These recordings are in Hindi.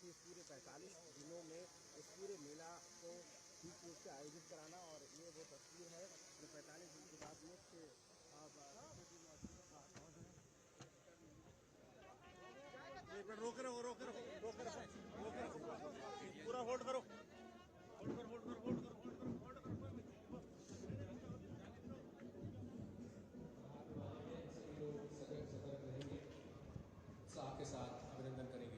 इस पूरे 45 दिनों में इस पूरे मेला को ठीक रूप से आयोजित कराना। और ये वो तस्वीर है जो 45 दिन के बाद मुख्य रोक रहो पूरा होल्ड करो उत्साह के साथ अभिनंदन करेंगे।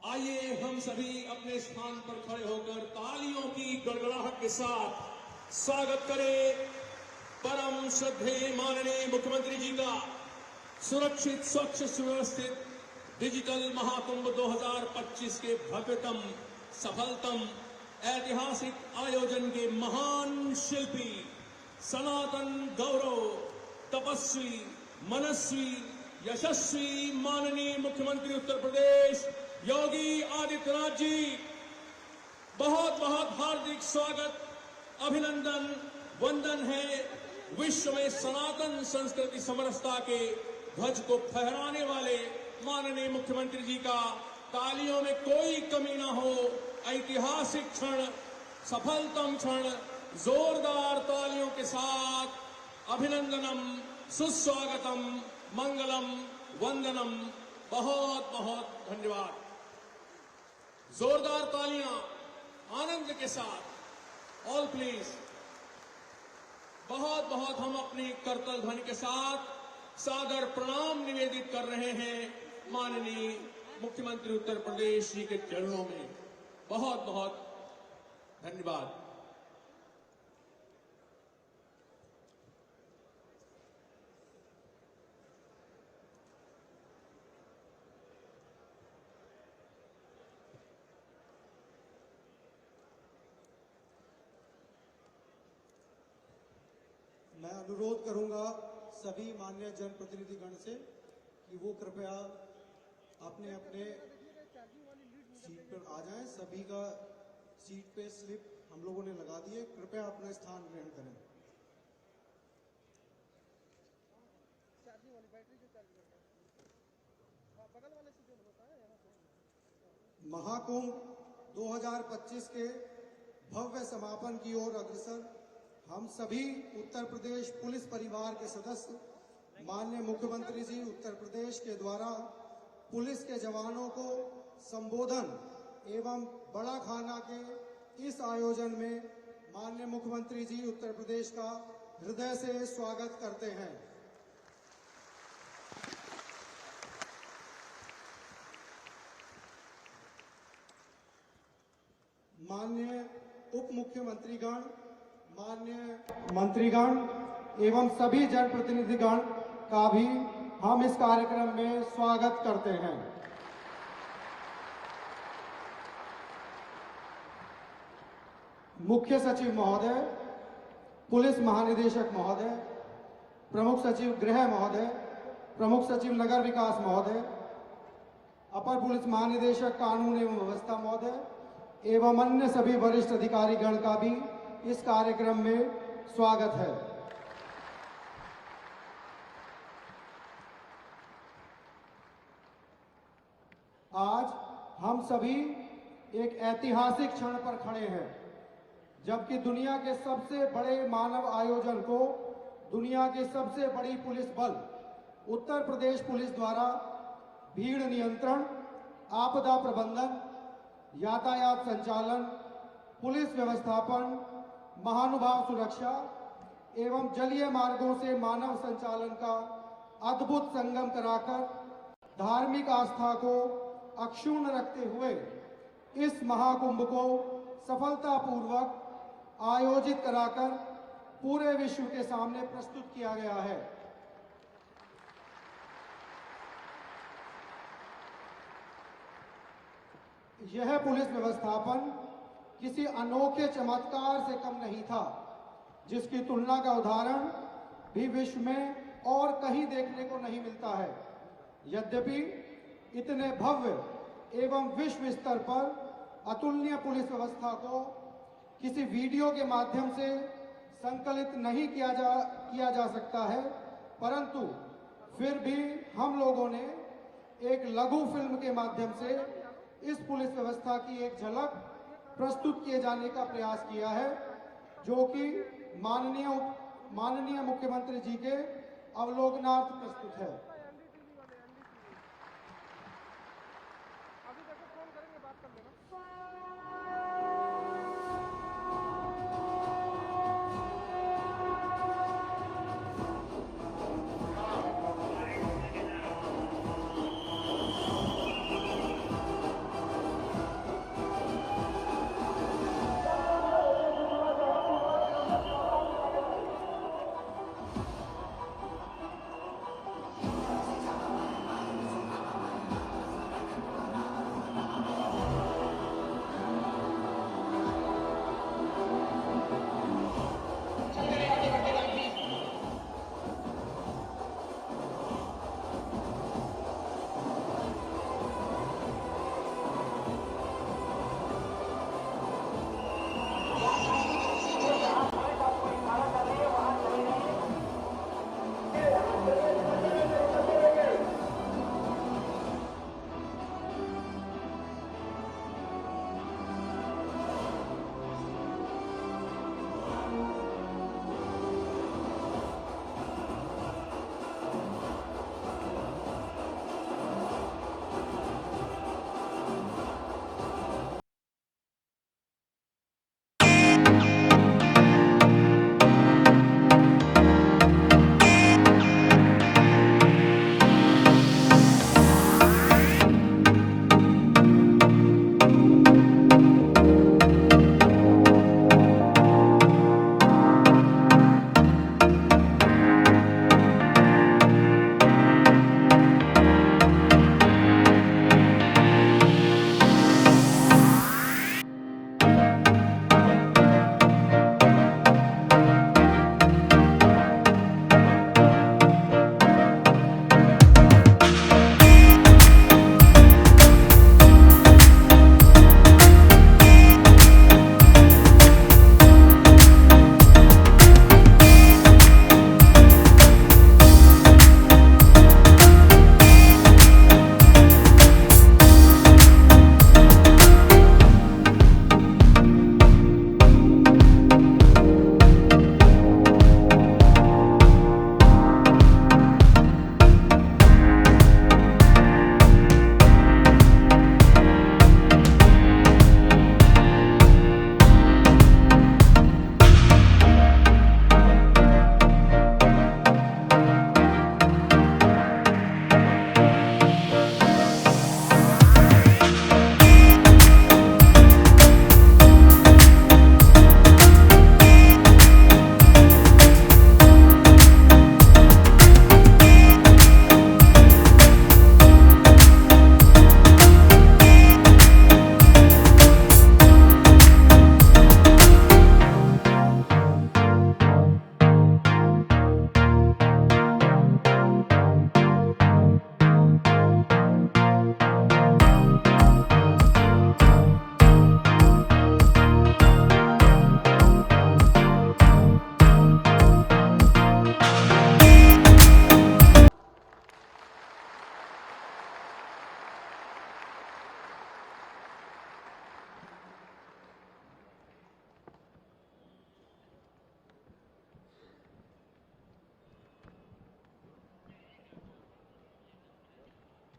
आइए हम सभी अपने स्थान पर खड़े होकर तालियों की गड़गड़ाहट के साथ स्वागत करें परम श्रद्धेय माननीय मुख्यमंत्री जी का सुरक्षित, स्वच्छ, सुव्यवस्थित डिजिटल महाकुंभ 2025 के भव्यतम, सफलतम, ऐतिहासिक आयोजन के महान शिल्पी, सनातन गौरव, तपस्वी, मनस्वी, यशस्वी माननीय मुख्यमंत्री उत्तर प्रदेश योगी आदित्यनाथ जी, बहुत बहुत हार्दिक स्वागत, अभिनंदन, वंदन है। विश्व में सनातन संस्कृति समरसता के ध्वज को फहराने वाले माननीय मुख्यमंत्री जी का तालियों में कोई कमी ना हो, ऐतिहासिक क्षण, सफलतम क्षण, जोरदार तालियों के साथ अभिनंदनम, सुस्वागतम, मंगलम, वंदनम। बहुत बहुत धन्यवाद। जोरदार तालियां आनंद के साथ, ऑल प्लीज। बहुत बहुत हम अपनी करतल ध्वनि के साथ सादर प्रणाम निवेदित कर रहे हैं माननीय मुख्यमंत्री उत्तर प्रदेश जी के चरणों में। बहुत बहुत धन्यवाद। मैं अनुरोध करूंगा सभी माननीय जनप्रतिनिधिगण से कि वो कृपया अपने अपने सीट पर आ जाएं। सभी का सीट पे स्लिप हम लोगों ने लगा दी है, कृपया अपना स्थान ग्रहण करें। महाकुंभ 2025 के भव्य समापन की ओर अग्रसर हम सभी उत्तर प्रदेश पुलिस परिवार के सदस्य, माननीय मुख्यमंत्री जी उत्तर प्रदेश के द्वारा पुलिस के जवानों को संबोधन एवं बड़ा खाना के इस आयोजन में माननीय मुख्यमंत्री जी उत्तर प्रदेश का हृदय से स्वागत करते हैं। माननीय उप मुख्यमंत्रीगण, माननीय मंत्रीगण एवं सभी जनप्रतिनिधिगण का भी हम इस कार्यक्रम में स्वागत करते हैं। मुख्य सचिव महोदय, पुलिस महानिदेशक महोदय, प्रमुख सचिव गृह महोदय, प्रमुख सचिव नगर विकास महोदय, अपर पुलिस महानिदेशक कानून एवं व्यवस्था महोदय एवं अन्य सभी वरिष्ठ अधिकारीगण का भी इस कार्यक्रम में स्वागत है। आज हम सभी एक ऐतिहासिक क्षण पर खड़े हैं, जबकि दुनिया के सबसे बड़े मानव आयोजन को दुनिया की सबसे बड़ी पुलिस बल उत्तर प्रदेश पुलिस द्वारा भीड़ नियंत्रण, आपदा प्रबंधन, यातायात संचालन, पुलिस व्यवस्थापन, महानुभाव सुरक्षा एवं जलीय मार्गों से मानव संचालन का अद्भुत संगम कराकर धार्मिक आस्था को अक्षुण्ण रखते हुए इस महाकुंभ को सफलतापूर्वक आयोजित कराकर पूरे विश्व के सामने प्रस्तुत किया गया है। यह पुलिस व्यवस्थापन किसी अनोखे चमत्कार से कम नहीं था, जिसकी तुलना का उदाहरण भी विश्व में और कहीं देखने को नहीं मिलता है। यद्यपि इतने भव्य एवं विश्व स्तर पर अतुलनीय पुलिस व्यवस्था को किसी वीडियो के माध्यम से संकलित नहीं किया जा सकता है, परंतु फिर भी हम लोगों ने एक लघु फिल्म के माध्यम से इस पुलिस व्यवस्था की एक झलक प्रस्तुत किए जाने का प्रयास किया है, जो कि माननीय मुख्यमंत्री जी के अवलोकनार्थ प्रस्तुत है।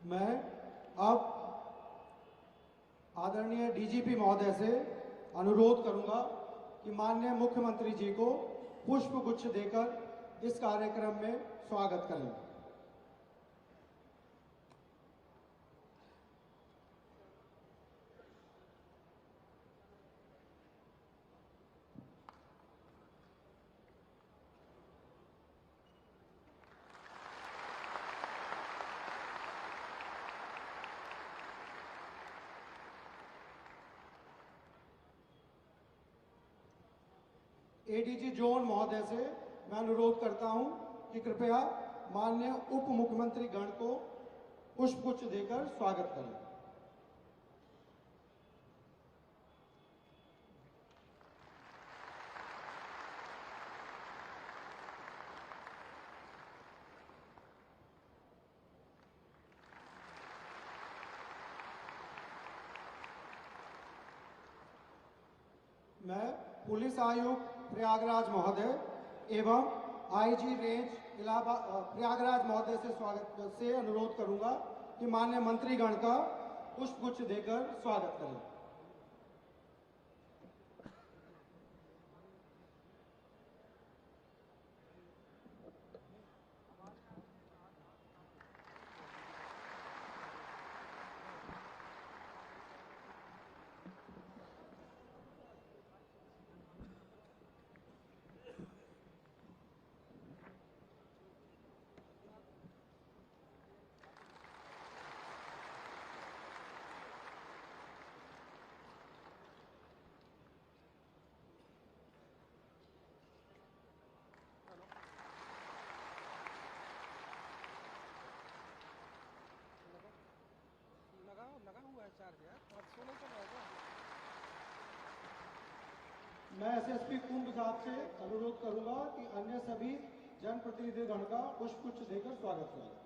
मैं अब आदरणीय डीजीपी महोदय से अनुरोध करूंगा कि माननीय मुख्यमंत्री जी को पुष्प गुच्छ देकर इस कार्यक्रम में स्वागत करें। एडीजी जोन महोदय से मैं अनुरोध करता हूं कि कृपया माननीय उप मुख्यमंत्री गण को पुष्पगुच्छ देकर स्वागत करें। मैं पुलिस आयुक्त प्रयागराज महोदय एवं आईजी रेंज इलाहाबाद प्रयागराज महोदय से अनुरोध करूंगा कि माननीय मंत्रीगण का पुष्पगुच्छ देकर स्वागत करें। लगा हुआ है चार्ज यार, और सोलर चल रहा है क्या? मैं एसएसपी कुंभ साहब से अनुरोध करूंगा कि अन्य सभी जनप्रतिनिधिगण का पुष्पगुच्छ देकर स्वागत करें।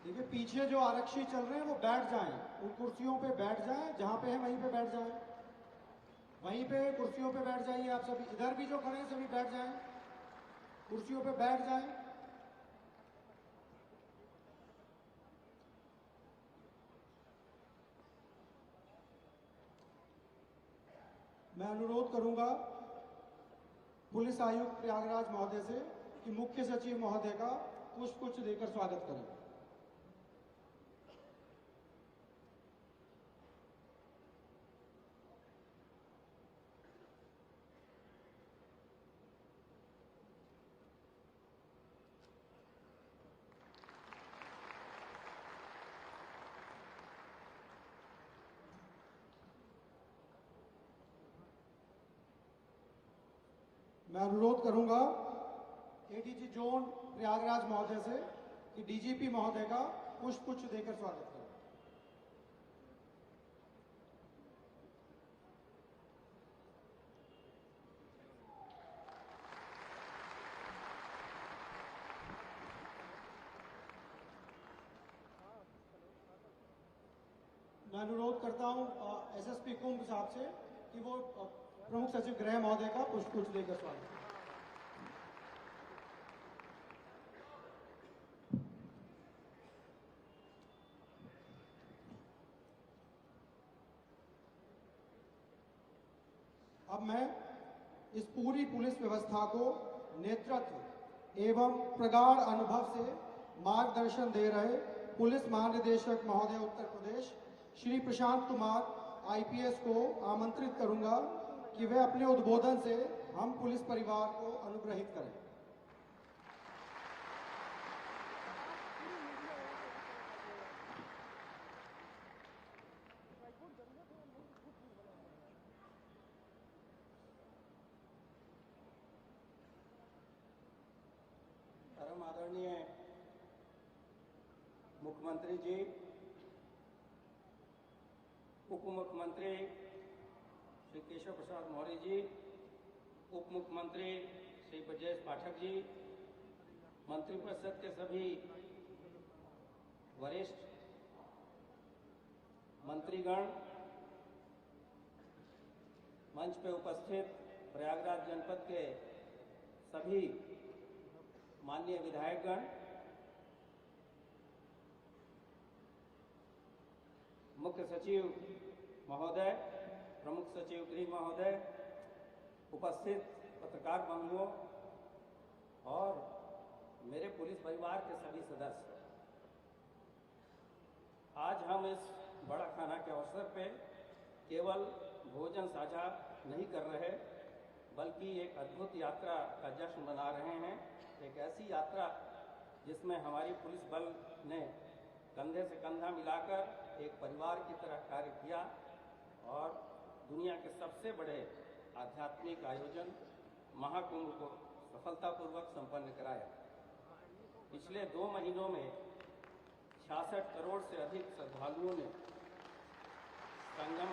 देखिए, पीछे जो आरक्षी चल रहे हैं वो बैठ जाएं, उन कुर्सियों पे बैठ जाएं, जहां पे है वहीं पे बैठ जाएं, वहीं पे कुर्सियों पे बैठ जाइए। आप सभी इधर भी जो खड़े हैं सभी बैठ जाएं, कुर्सियों पे बैठ जाएं। मैं अनुरोध करूंगा पुलिस आयुक्त प्रयागराज महोदय से कि मुख्य सचिव महोदय का पुष्पगुच्छ देकर स्वागत करें। मैं अनुरोध करूंगा एडीजी जोन प्रयागराज महोदय से कि डीजीपी महोदय का पुष्पगुच्छ देकर स्वागत करें। मैं अनुरोध करता हूं एसएसपी कुंभ साहब से कि वो प्रमुख सचिव गृह महोदय का पुष्पगुच्छ देकर स्वागत करें। अब मैं इस पूरी पुलिस व्यवस्था को नेतृत्व एवं प्रगाढ़ अनुभव से मार्गदर्शन दे रहे पुलिस महानिदेशक महोदय उत्तर प्रदेश श्री प्रशांत कुमार आईपीएस को आमंत्रित करूंगा कि वे अपने उद्बोधन से हम पुलिस परिवार को अनुग्रहित करें। परम आदरणीय मुख्यमंत्री जी, उप मुख्यमंत्री श्री केशव प्रसाद मौर्य जी, उप मुख्यमंत्री श्री ब्रजेश पाठक जी, मंत्रिपरिषद के सभी वरिष्ठ मंत्रीगण, मंच पे उपस्थित प्रयागराज जनपद के सभी माननीय विधायकगण, मुख्य सचिव महोदय, प्रमुख सचिव गृह महोदय, उपस्थित पत्रकार बंधुओं और मेरे पुलिस परिवार के सभी सदस्य, आज हम इस बड़ा खाना के अवसर पे केवल भोजन साझा नहीं कर रहे, बल्कि एक अद्भुत यात्रा का जश्न मना रहे हैं। एक ऐसी यात्रा जिसमें हमारी पुलिस बल ने कंधे से कंधा मिलाकर एक परिवार की तरह कार्य किया और दुनिया के सबसे बड़े आध्यात्मिक आयोजन महाकुंभ को सफलतापूर्वक संपन्न कराया। पिछले 2 महीनों में 66 करोड़ से अधिक श्रद्धालुओं ने संगम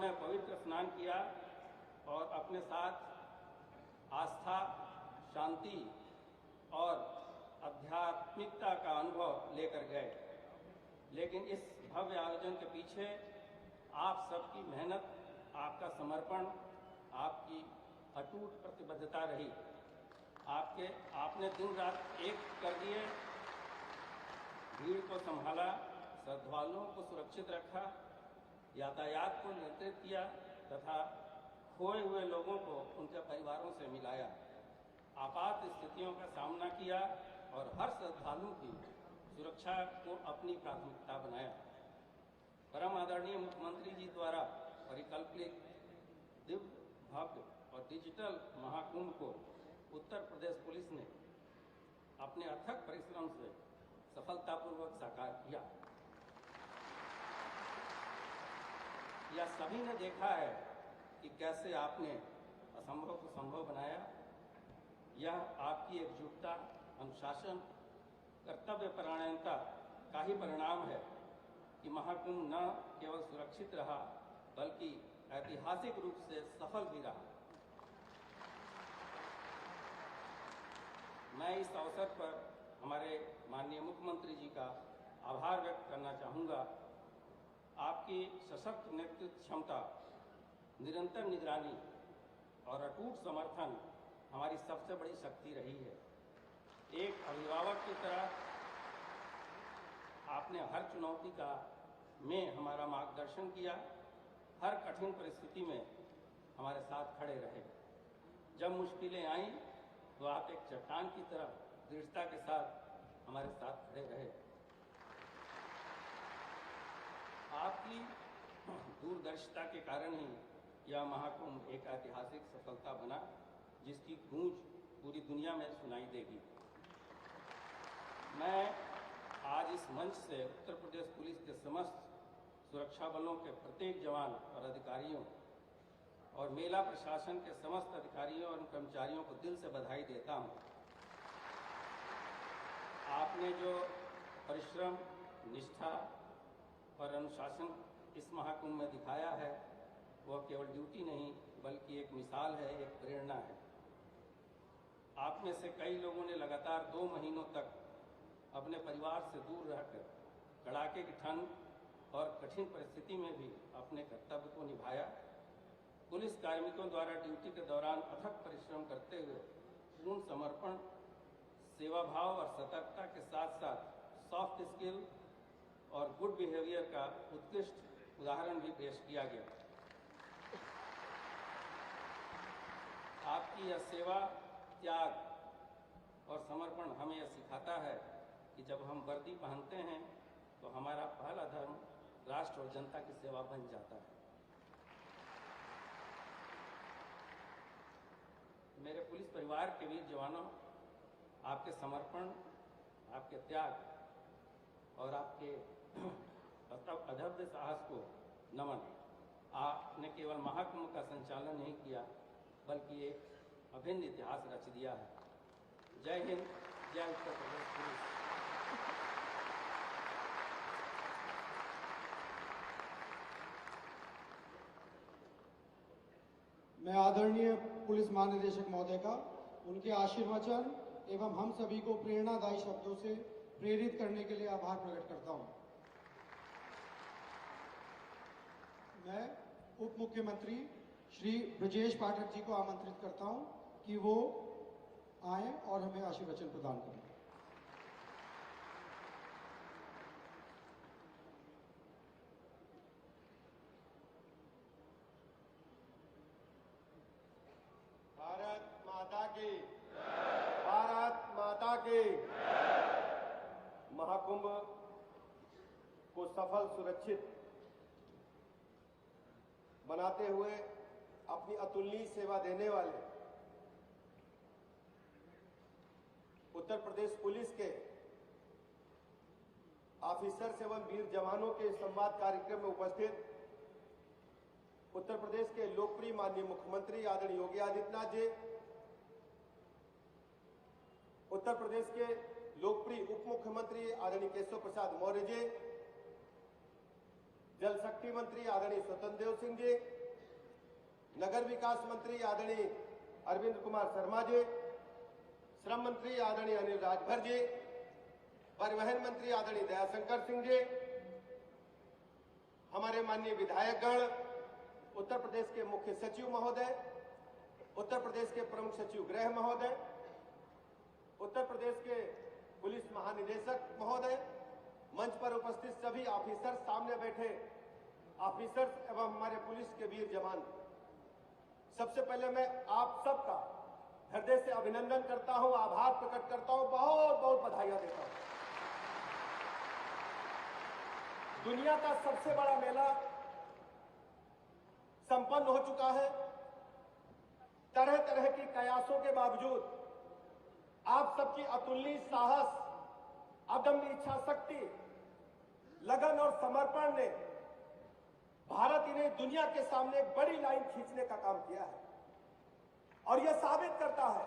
में पवित्र स्नान किया और अपने साथ आस्था, शांति और आध्यात्मिकता का अनुभव लेकर गए। लेकिन इस भव्य आयोजन के पीछे आप सबकी मेहनत, आपका समर्पण, आपकी अटूट प्रतिबद्धता रही। आपने दिन रात एक कर दिए, भीड़ को संभाला, श्रद्धालुओं को सुरक्षित रखा, यातायात को नियंत्रित किया तथा खोए हुए लोगों को उनके परिवारों से मिलाया, आपात स्थितियों का सामना किया और हर श्रद्धालु की सुरक्षा को अपनी प्राथमिकता बनाया। परम आदरणीय मुख्यमंत्री जी द्वारा परिकल्पित दिव्य, भव्य और डिजिटल महाकुंभ को उत्तर प्रदेश पुलिस ने अपने अथक परिश्रम से सफलतापूर्वक साकार किया। यह सभी ने देखा है कि कैसे आपने असंभव को संभव बनाया। यह आपकी एकजुटता, अनुशासन, कर्तव्य परायणता का ही परिणाम है कि महाकुंभ न केवल सुरक्षित रहा बल्कि ऐतिहासिक रूप से सफल भी रहा। मैं इस अवसर पर हमारे माननीय मुख्यमंत्री जी का आभार व्यक्त करना चाहूँगा। आपकी सशक्त नेतृत्व क्षमता, निरंतर निगरानी और अटूट समर्थन हमारी सबसे बड़ी शक्ति रही है। एक अभिभावक की तरह आपने हर चुनौती में हमारा मार्गदर्शन किया, हर कठिन परिस्थिति में हमारे साथ खड़े रहे। जब मुश्किलें आईं तो आप एक चट्टान की तरह दृढ़ता के साथ हमारे साथ खड़े रहे। आपकी दूरदर्शिता के कारण ही यह महाकुंभ एक ऐतिहासिक सफलता बना, जिसकी गूंज पूरी दुनिया में सुनाई देगी। मैं आज इस मंच से उत्तर प्रदेश पुलिस के समस्त सुरक्षा बलों के प्रत्येक जवान और अधिकारियों और मेला प्रशासन के समस्त अधिकारियों और कर्मचारियों को दिल से बधाई देता हूं। आपने जो परिश्रम, निष्ठा और अनुशासन इस महाकुंभ में दिखाया है, वह केवल ड्यूटी नहीं बल्कि एक मिसाल है, एक प्रेरणा है। आप में से कई लोगों ने लगातार 2 महीनों तक अपने परिवार से दूर रहकर कड़ाके की ठंड और कठिन परिस्थिति में भी अपने कर्तव्य को निभाया। पुलिस कार्मिकों द्वारा ड्यूटी के दौरान अथक परिश्रम करते हुए पूर्ण समर्पण, सेवा भाव और सतर्कता के साथ साथ सॉफ्ट स्किल और गुड बिहेवियर का उत्कृष्ट उदाहरण भी पेश किया गया। आपकी यह सेवा, त्याग और समर्पण हमें यह सिखाता है कि जब हम वर्दी पहनते हैं तो हमारा पहला धर्म राष्ट्र और जनता की सेवा बन जाता है। मेरे पुलिस परिवार के वीर जवानों, आपके समर्पण, आपके त्याग और आपके अदभ्य साहस को नमन। आपने केवल महाकुंभ का संचालन नहीं किया बल्कि एक अभिन्न इतिहास रच दिया है। जय हिंद, जय उत्तर प्रदेश पुलिस। मैं आदरणीय पुलिस महानिदेशक महोदय का उनके आशीर्वचन एवं हम सभी को प्रेरणादायी शब्दों से प्रेरित करने के लिए आभार प्रकट करता हूं। मैं उप मुख्यमंत्री श्री ब्रजेश पाठक जी को आमंत्रित करता हूं कि वो आए और हमें आशीर्वचन प्रदान करें। भारत माता की, भारत माता की। महाकुंभ को सफल सुरक्षित बनाते हुए अपनी अतुलनीय सेवा देने वाले उत्तर प्रदेश पुलिस के ऑफिसर्स एवं वीर जवानों के संवाद कार्यक्रम में उपस्थित उत्तर प्रदेश के लोकप्रिय माननीय मुख्यमंत्री आदरणीय योगी आदित्यनाथ जी, उत्तर प्रदेश के लोकप्रिय उप मुख्यमंत्री आदरणीय केशव प्रसाद मौर्य जी, जल शक्ति मंत्री आदरणीय स्वतंत्र देव सिंह जी, नगर विकास मंत्री आदरणीय अरविंद कुमार शर्मा जी, श्रम मंत्री आदरणीय अनिल राजभर जी, परिवहन मंत्री आदरणीय दयाशंकर सिंह जी, हमारे माननीय विधायकगण, उत्तर प्रदेश के मुख्य सचिव महोदय, उत्तर प्रदेश के प्रमुख सचिव गृह महोदय, उत्तर प्रदेश के पुलिस महानिदेशक महोदय, मंच पर उपस्थित सभी ऑफिसर्स, सामने बैठे ऑफिसर्स एवं हमारे पुलिस के वीर जवान, सबसे पहले मैं आप सबका हृदय से अभिनंदन करता हूं, आभार प्रकट करता हूं, बहुत बहुत बधाइयां देता हूं। दुनिया का सबसे बड़ा मेला संपन्न हो चुका है। तरह तरह की कयासों के बावजूद आप सबकी अतुलनीय साहस, अदम्य इच्छा शक्ति, लगन और समर्पण ने भारत इन्हें दुनिया के सामने एक बड़ी लाइन खींचने का काम किया है और यह साबित करता है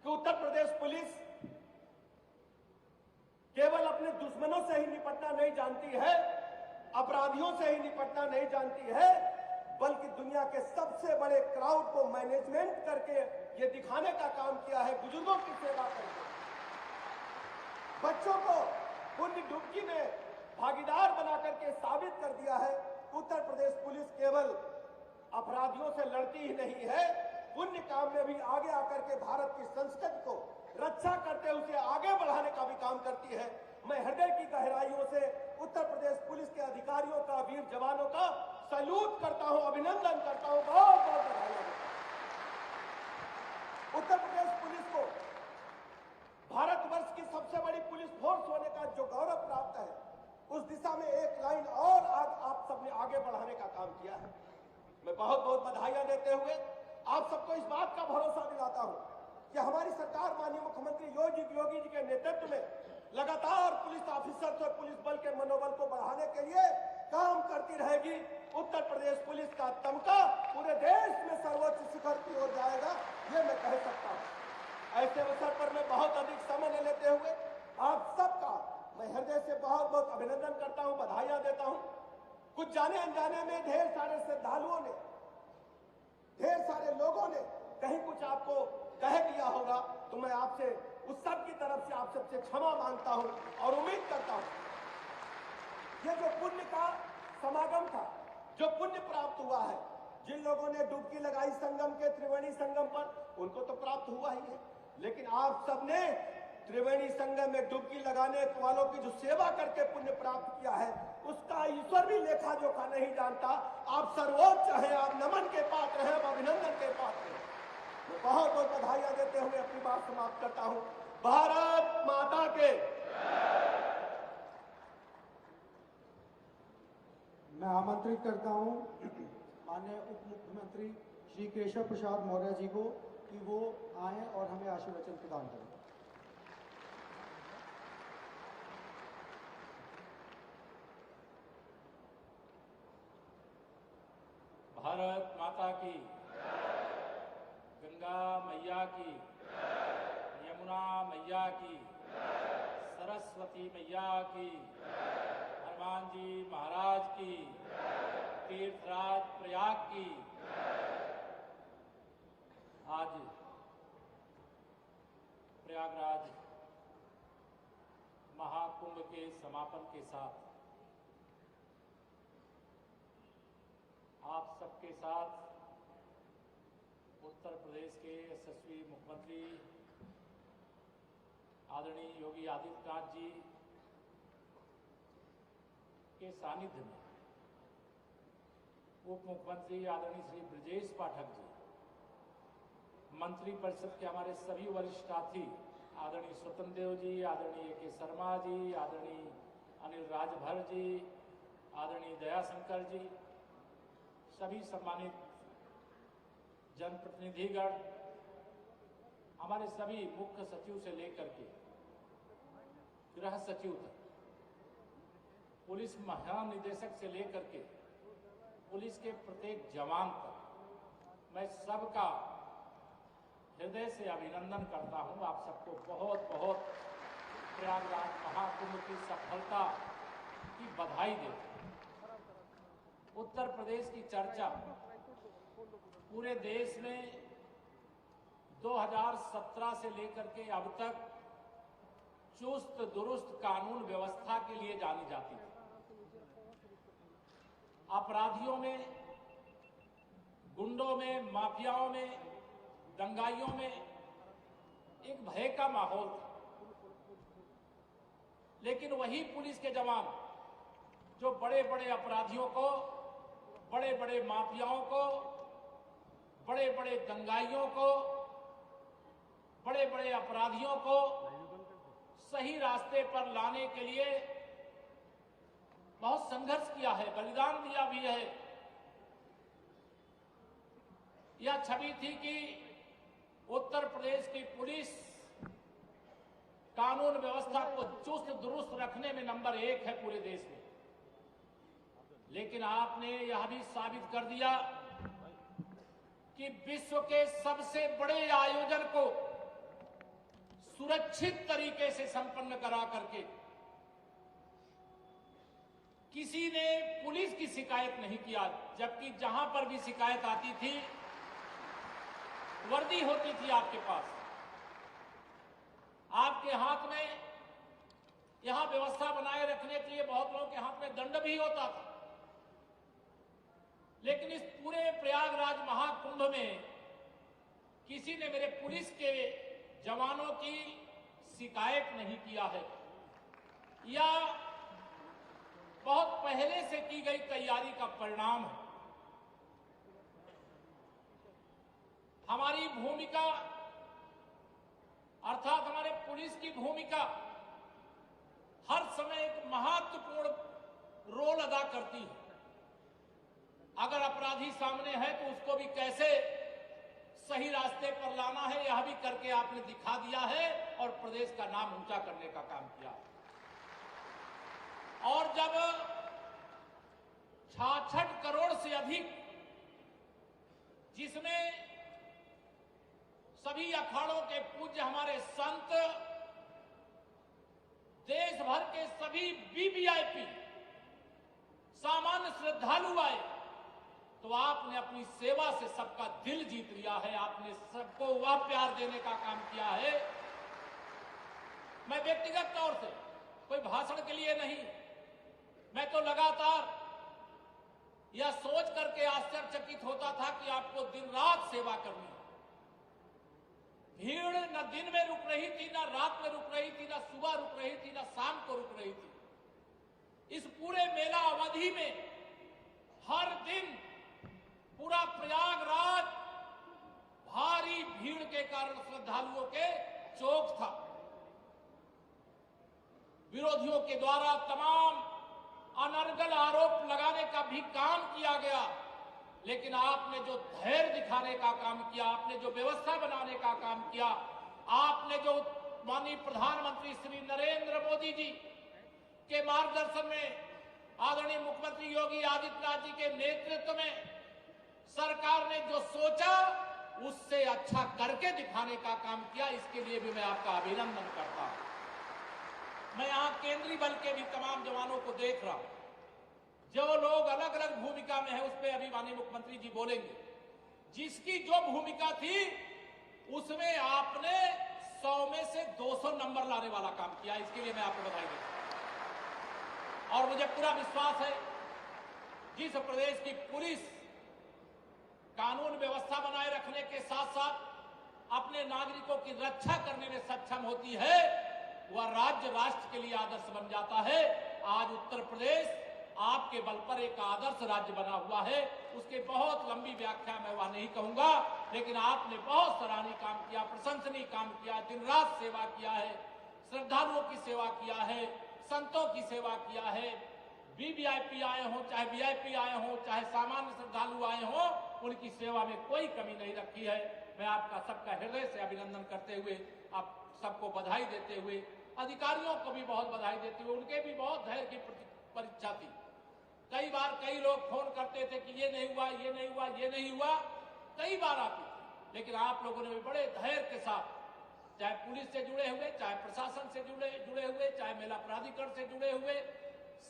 कि उत्तर प्रदेश पुलिस केवल अपने दुश्मनों से ही निपटना नहीं जानती है, अपराधियों से ही निपटना नहीं जानती है, बल्कि दुनिया के सबसे बड़े क्राउड को मैनेजमेंट करके ये दिखाने का काम किया है, बुजुर्गों की सेवा करके, बच्चों को पुण्य डुबकी में भागीदार बना करके साबित कर दिया है। उत्तर प्रदेश पुलिस केवल अपराधियों से लड़ती ही नहीं है, पुण्य काम में भी आगे आकर के भारत की संस्कृति को रक्षा करते उसे आगे बढ़ाने का भी काम करती है। मैं हृदय की गहराइयों से उत्तर प्रदेश पुलिस के अधिकारियों का, वीर जवानों का सैल्यूट करता हूं, अभिनंदन करता हूं, बहुत बहुत बधाई। उत्तर प्रदेश पुलिस को भारतवर्ष की सबसे बड़ी पुलिस फोर्स होने का जो गौरव प्राप्त है, उस दिशा में एक लाइन और आप सबने आगे बढ़ाने का काम किया है। मैं बहुत बहुत बधाइयां देते हुए आप सबको इस बात का भरोसा दिलाता हूं कि हमारी सरकार माननीय मुख्यमंत्री योगी जी के नेतृत्व में लगातार पुलिस ऑफिसर्स और पुलिस बल के मनोबल को बढ़ाने के लिए काम करती रहेगी। उत्तर प्रदेश पुलिस का तमगा पूरे देश में सर्वोच्च शिखर की ओर जाएगा, ये मैं कह सकता हूं। ऐसे अवसर पर मैं बहुत अधिक समय न लेते हुए आप सबका मैं हृदय से बहुत बहुत अभिनंदन करता हूं, बधाइयां देता हूं। कुछ जाने अनजाने में ढेर सारे श्रद्धालुओं ने, ढेर सारे लोगों ने कहीं कुछ आपको कह दिया होगा, तो मैं आपसे उस सब की तरफ से आप सबसे क्षमा मांगता हूं और उम्मीद करता हूं ये जो पुण्य का समागम था, जो पुण्य प्राप्त हुआ है, जिन लोगों ने डुबकी लगाई संगम के त्रिवेणी संगम पर, उनको तो प्राप्त हुआ ही है, लेकिन आप सबने त्रिवेणी संगम में डुबकी लगाने वालों की जो सेवा करके पुण्य प्राप्त किया है, उसका ईश्वर भी लेखा जोखा नहीं जानता। आप सर्वोच्च हैं, आप नमन के पात्र हैं, आप अभिनंदन के पात्र हैं। मैं बहुत बहुत बधाइयां देते हुए अपनी बात समाप्त करता हूं। भारत माता के। मैं आमंत्रित करता हूं माननीय उप मुख्यमंत्री श्री केशव प्रसाद मौर्य जी को कि वो आए और हमें आशीर्वचन प्रदान करें। भारत माता की, गंगा मैया की, यमुना मैया की, सरस्वती मैया की, हनुमान जी महाराज की, तीर्थराज प्रयाग की। आज प्रयागराज महाकुंभ के समापन के साथ आप सबके साथ उत्तर प्रदेश के यशस्वी मुख्यमंत्री आदरणीय योगी आदित्यनाथ जी के सानिध्य में उप मुख्यमंत्री आदरणीय श्री ब्रजेश पाठक जी, मंत्री परिषद के हमारे सभी वरिष्ठ साथी, आदरणीय स्वतंत्र देव जी, आदरणीय के शर्मा जी, आदरणीय अनिल राजभर जी, आदरणीय दयाशंकर जी, सभी सम्मानित जनप्रतिनिधिगण, हमारे सभी मुख्य सचिव से लेकर के गृह सचिव तक, पुलिस महानिदेशक से लेकर के पुलिस के प्रत्येक जवान तक मैं सबका हृदय से अभिनंदन करता हूं। आप सबको बहुत बहुत प्रयागराज महाकुंभ की सफलता की बधाई देता हूं। उत्तर प्रदेश की चर्चा पूरे देश में 2017 से लेकर के अब तक चुस्त दुरुस्त कानून व्यवस्था के लिए जानी जाती है। अपराधियों में, गुंडों में, माफियाओं में, दंगाइयों में एक भय का माहौल था। लेकिन वही पुलिस के जवान जो बड़े बड़े अपराधियों को, बड़े बड़े माफियाओं को, बड़े बड़े दंगाइयों को, बड़े बड़े अपराधियों को सही रास्ते पर लाने के लिए बहुत संघर्ष किया है, बलिदान दिया भी है। यह छवि थी कि उत्तर प्रदेश की पुलिस कानून व्यवस्था को चुस्त दुरुस्त रखने में नंबर 1 है पूरे देश में। लेकिन आपने यह भी साबित कर दिया कि विश्व के सबसे बड़े आयोजन को सुरक्षित तरीके से संपन्न करा करके किसी ने पुलिस की शिकायत नहीं किया, जबकि जहां पर भी शिकायत आती थी वर्दी होती थी आपके पास, आपके हाथ में यहां व्यवस्था बनाए रखने के लिए बहुत लोगों के हाथ में दंड भी होता था। लेकिन इस पूरे प्रयागराज महाकुंभ में किसी ने मेरे पुलिस के जवानों की शिकायत नहीं किया है, या बहुत पहले से की गई तैयारी का परिणाम है। हमारी भूमिका अर्थात हमारे पुलिस की भूमिका हर समय एक महत्वपूर्ण रोल अदा करती है। अगर अपराधी सामने है तो उसको भी कैसे सही रास्ते पर लाना है, यह भी करके आपने दिखा दिया है और प्रदेश का नाम ऊंचा करने का काम किया है। और जब 66 करोड़ से अधिक, जिसमें सभी अखाड़ों के पूज्य हमारे संत, देश भर के सभी वीवीआईपी, सामान्य श्रद्धालु आए, तो आपने अपनी सेवा से सबका दिल जीत लिया है। आपने सबको वह प्यार देने का काम किया है। मैं व्यक्तिगत तौर से कोई भाषण के लिए नहीं, मैं तो लगातार यह सोच करके आश्चर्यचकित होता था कि आपको दिन रात सेवा करनी है। भीड़ न दिन में रुक रही थी, न रात में रुक रही थी, न सुबह रुक रही थी, न शाम को रुक रही थी। इस पूरे मेला अवधि में हर दिन पूरा प्रयागराज भारी भीड़ के कारण श्रद्धालुओं के चौक था। विरोधियों के द्वारा तमाम अनर्गल आरोप लगाने का भी काम किया गया, लेकिन आपने जो धैर्य दिखाने का काम किया, आपने जो व्यवस्था बनाने का काम किया, आपने जो माननीय प्रधानमंत्री श्री नरेंद्र मोदी जी के मार्गदर्शन में, आदरणीय मुख्यमंत्री योगी आदित्यनाथ जी के नेतृत्व में सरकार ने जो सोचा उससे अच्छा करके दिखाने का काम किया, इसके लिए भी मैं आपका अभिनंदन करता हूं। मैं यहां केंद्रीय बल के भी तमाम जवानों को देख रहा हूं। जो लोग अलग अलग भूमिका में है उस पर अभी माननीय मुख्यमंत्री जी बोलेंगे। जिसकी जो भूमिका थी उसमें आपने 100 में से 200 नंबर लाने वाला काम किया, इसके लिए मैं आपको बधाई देता हूं। और मुझे पूरा विश्वास है जिस प्रदेश की पुलिस कानून व्यवस्था बनाए रखने के साथ साथ अपने नागरिकों की रक्षा करने में सक्षम होती है, वह राज्य राष्ट्र के लिए आदर्श बन जाता है। आज उत्तर प्रदेश आपके बल पर एक आदर्श राज्य बना हुआ है। उसके बहुत लंबी व्याख्या मैं वह नहीं कहूंगा। लेकिन आपने बहुत सराहनीय काम किया, प्रशंसनीय काम किया, दिन रात सेवा किया है, श्रद्धालुओं की सेवा किया है, संतों की सेवा किया है। वीवीआईपी आए हों, चाहे वीआईपी आए हों, चाहे सामान्य श्रद्धालु आए हों, उनकी सेवा में कोई कमी नहीं रखी है। मैं आपका सबका हृदय से अभिनंदन करते हुए, आप सबको बधाई देते हुए, अधिकारियों को भी बहुत बधाई देते हुए, उनके भी बहुत धैर्य की परीक्षा थी। कई बार कई लोग फोन करते थे कि ये नहीं हुआ, ये नहीं हुआ, ये नहीं हुआ, कई बार आती थी, लेकिन आप लोगों ने भी बड़े धैर्य के साथ, चाहे पुलिस से जुड़े हुए, चाहे प्रशासन से जुड़े हुए, चाहे मेला प्राधिकरण से जुड़े हुए,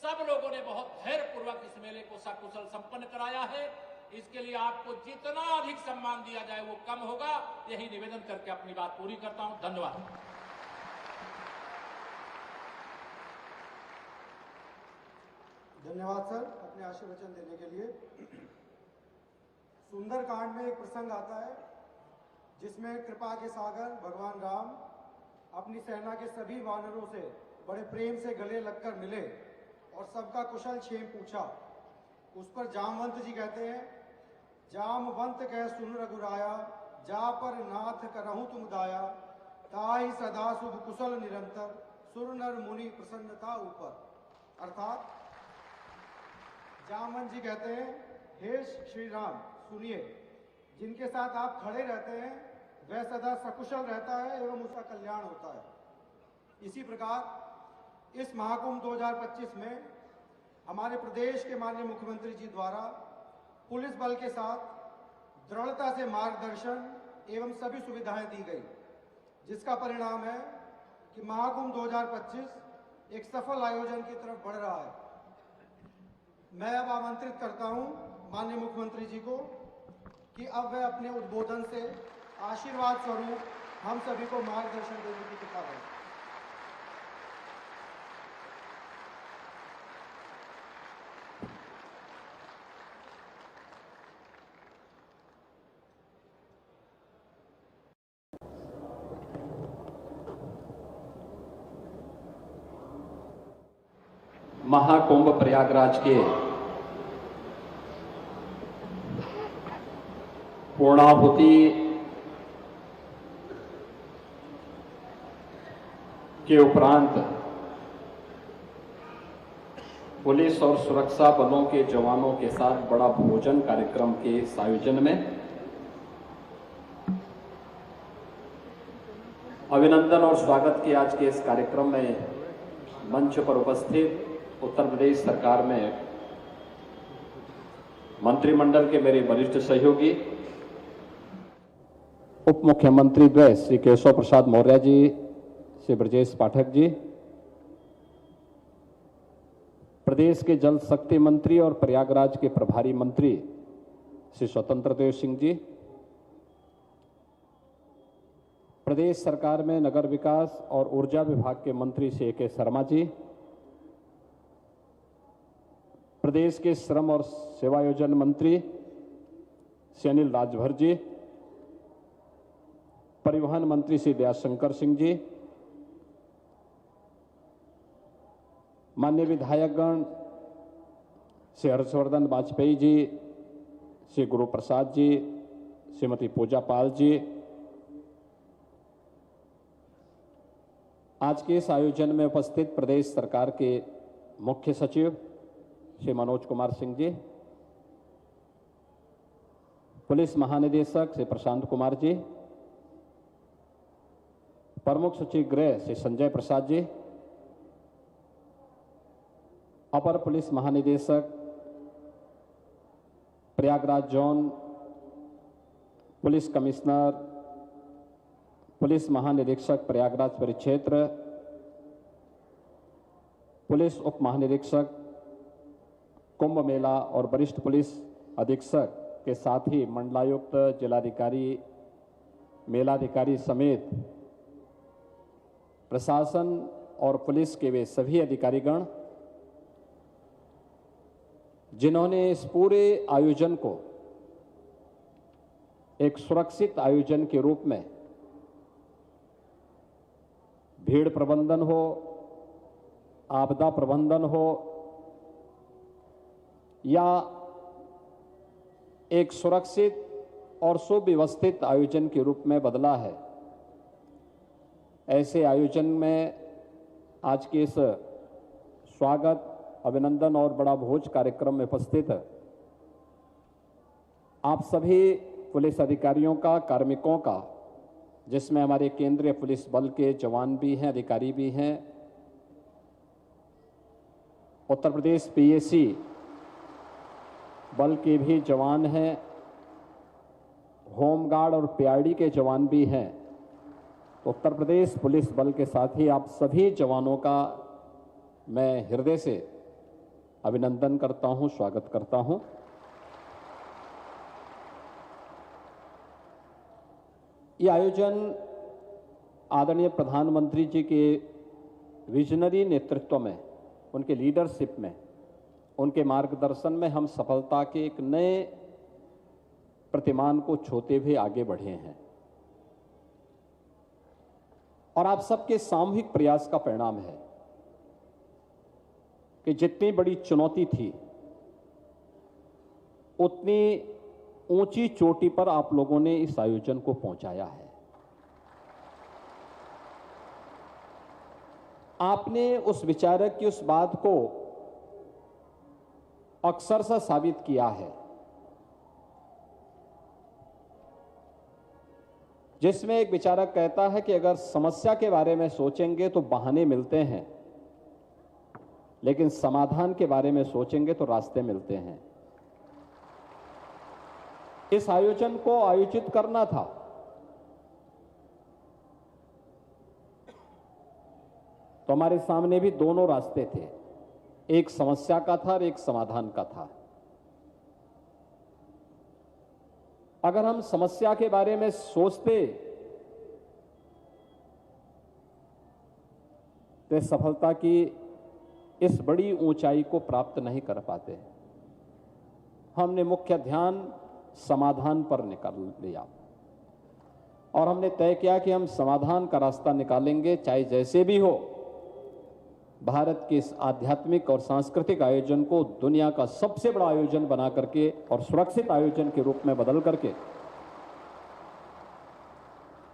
सब लोगों ने बहुत धैर्य पूर्वक इस मेले को सकुशल संपन्न कराया है। इसके लिए आपको जितना अधिक सम्मान दिया जाए वो कम होगा। यही निवेदन करके अपनी बात पूरी करता हूं। धन्यवाद। धन्यवाद सर अपने आशीर्वचन देने के लिए। सुंदरकांड में एक प्रसंग आता है जिसमें कृपा के सागर भगवान राम अपनी सेना के सभी वानरों से बड़े प्रेम से गले लगकर मिले और सबका कुशल क्षेम पूछा। उस पर जामवंत जी कहते हैं, जामवंत कह सुन रघुराया, जा पर नाथ करहु तुम दाया, ताहि सदा शुभ कुशल निरंतर, सुर नर मुनि प्रसन्नता ऊपर। अर्थात जामवंत जी कहते हैं, हे श्री राम सुनिए, जिनके साथ आप खड़े रहते हैं वह सदा सकुशल रहता है एवं उसका कल्याण होता है। इसी प्रकार इस महाकुंभ 2025 में हमारे प्रदेश के माननीय मुख्यमंत्री जी द्वारा पुलिस बल के साथ दृढ़ता से मार्गदर्शन एवं सभी सुविधाएं दी गई, जिसका परिणाम है कि महाकुंभ 2025 एक सफल आयोजन की तरफ बढ़ रहा है। मैं अब आमंत्रित करता हूं माननीय मुख्यमंत्री जी को कि अब वह अपने उद्बोधन से आशीर्वाद स्वरूप हम सभी को मार्गदर्शन देने की कृपा करें। महाकुंभ प्रयागराज के पूर्णाहुति के उपरांत पुलिस और सुरक्षा बलों के जवानों के साथ बड़ा भोजन कार्यक्रम के इस आयोजन में अभिनंदन और स्वागत के आज के इस कार्यक्रम में मंच पर उपस्थित उत्तर प्रदेश सरकार में मंत्रिमंडल के मेरे वरिष्ठ सहयोगी उप मुख्यमंत्री द्वय श्री केशव प्रसाद मौर्य जी, श्री ब्रजेश पाठक जी, प्रदेश के जल शक्ति मंत्री और प्रयागराज के प्रभारी मंत्री श्री स्वतंत्र देव सिंह जी, प्रदेश सरकार में नगर विकास और ऊर्जा विभाग के मंत्री श्री ए.के. शर्मा जी, प्रदेश के श्रम और सेवायोजन मंत्री श्री अनिल राजभर जी, परिवहन मंत्री श्री दयाशंकर सिंह जी, माननीय विधायकगण श्री हर्षवर्धन वाजपेयी जी, श्री गुरु प्रसाद जी, श्रीमती पूजा पाल जी, आज के इस आयोजन में उपस्थित प्रदेश सरकार के मुख्य सचिव श्री मनोज कुमार सिंह जी, पुलिस महानिदेशक श्री प्रशांत कुमार जी, प्रमुख सचिव गृह श्री संजय प्रसाद जी, अपर पुलिस महानिदेशक Prayagraj zone, police commissioner, police महानिरीक्षक प्रयागराज परिक्षेत्र, पुलिस उप महानिरीक्षक कुंभ मेला और वरिष्ठ पुलिस अधीक्षक के साथ ही मंडलायुक्त, जिलाधिकारी, मेलाधिकारी समेत प्रशासन और पुलिस के वे सभी अधिकारीगण जिन्होंने इस पूरे आयोजन को एक सुरक्षित आयोजन के रूप में भीड़ प्रबंधन हो, आपदा प्रबंधन हो या एक सुरक्षित और सुव्यवस्थित आयोजन के रूप में बदला है। ऐसे आयोजन में आज के इस स्वागत, अभिनंदन और बड़ा भोज कार्यक्रम में उपस्थित आप सभी पुलिस अधिकारियों का, कार्मिकों का, जिसमें हमारे केंद्रीय पुलिस बल के जवान भी हैं, अधिकारी भी हैं, उत्तर प्रदेश पीएसी बल के भी जवान हैं, होमगार्ड और पीआरडी के जवान भी हैं। तो उत्तर प्रदेश पुलिस बल के साथ ही आप सभी जवानों का मैं हृदय से अभिनंदन करता हूं, स्वागत करता हूं। ये आयोजन आदरणीय प्रधानमंत्री जी के विजनरी नेतृत्व में, उनके लीडरशिप में, उनके मार्गदर्शन में हम सफलता के एक नए प्रतिमान को छूते हुए आगे बढ़े हैं और आप सबके सामूहिक प्रयास का परिणाम है कि जितनी बड़ी चुनौती थी उतनी ऊंची चोटी पर आप लोगों ने इस आयोजन को पहुंचाया है। आपने उस विचारक की उस बात को अक्सर साबित किया है जिसमें एक विचारक कहता है कि अगर समस्या के बारे में सोचेंगे तो बहाने मिलते हैं, लेकिन समाधान के बारे में सोचेंगे तो रास्ते मिलते हैं। इस आयोजन को आयोजित करना था, तो हमारे सामने भी दोनों रास्ते थे, एक समस्या का था और एक समाधान का था। अगर हम समस्या के बारे में सोचते तो सफलता की इस बड़ी ऊंचाई को प्राप्त नहीं कर पाते। हमने मुख्य ध्यान समाधान पर निकाल लिया और हमने तय किया कि हम समाधान का रास्ता निकालेंगे, चाहे जैसे भी हो। भारत के इस आध्यात्मिक और सांस्कृतिक आयोजन को दुनिया का सबसे बड़ा आयोजन बना करके और सुरक्षित आयोजन के रूप में बदल करके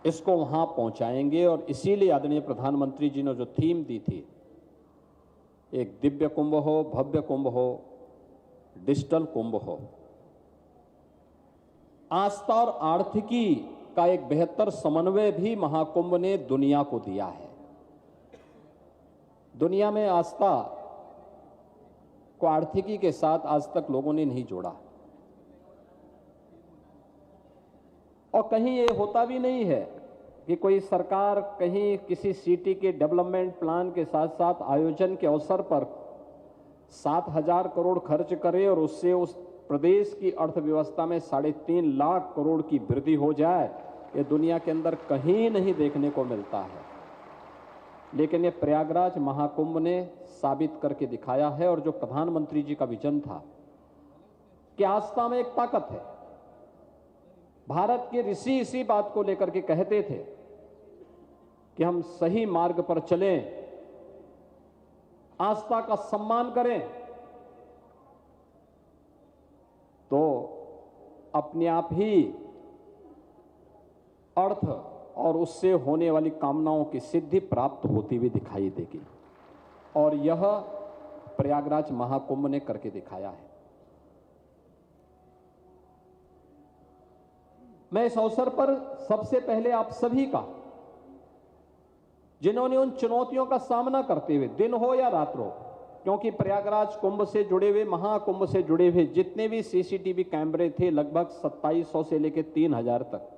इसको वहां पहुंचाएंगे। और इसीलिए आदरणीय प्रधानमंत्री जी ने जो थीम दी थी, एक दिव्य कुंभ हो, भव्य कुंभ हो, डिजिटल कुंभ हो, आस्था और आर्थिकी का एक बेहतर समन्वय भी महाकुंभ ने दुनिया को दिया है। दुनिया में आस्था को आर्थिकी के साथ आज तक लोगों ने नहीं जोड़ा और कहीं ये होता भी नहीं है कि कोई सरकार कहीं किसी सिटी के डेवलपमेंट प्लान के साथ साथ आयोजन के अवसर पर 7,000 करोड़ खर्च करे और उससे उस प्रदेश की अर्थव्यवस्था में 3.5 लाख करोड़ की वृद्धि हो जाए। ये दुनिया के अंदर कहीं नहीं देखने को मिलता है, लेकिन ये प्रयागराज महाकुंभ ने साबित करके दिखाया है। और जो प्रधानमंत्री जी का विजन था कि आस्था में एक ताकत है, भारत के ऋषि इसी बात को लेकर के कहते थे कि हम सही मार्ग पर चलें, आस्था का सम्मान करें, तो अपने आप ही अर्थ और उससे होने वाली कामनाओं की सिद्धि प्राप्त होती हुई दिखाई देगी। और यह प्रयागराज महाकुंभ ने करके दिखाया है। मैं इस अवसर पर सबसे पहले आप सभी का, जिन्होंने उन चुनौतियों का सामना करते हुए, दिन हो या रात हो, क्योंकि प्रयागराज कुंभ से जुड़े हुए, महाकुंभ से जुड़े हुए जितने भी सीसीटीवी कैमरे थे, लगभग 2700 से लेकर 3000 तक,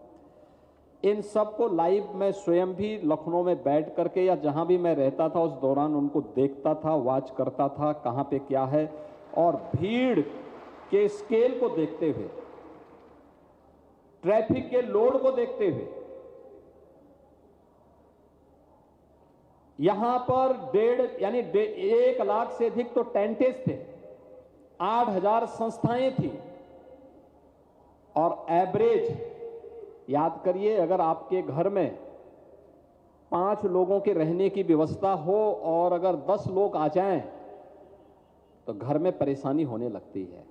इन सबको लाइव मैं स्वयं भी लखनऊ में बैठ करके या जहां भी मैं रहता था उस दौरान उनको देखता था, वॉच करता था, कहां पे क्या है। और भीड़ के स्केल को देखते हुए, ट्रैफिक के लोड को देखते हुए, यहां पर 1 लाख से अधिक तो टेंटेज थे, 8,000 संस्थाएं थी और एवरेज याद करिए, अगर आपके घर में 5 लोगों के रहने की व्यवस्था हो और अगर 10 लोग आ जाएं तो घर में परेशानी होने लगती है।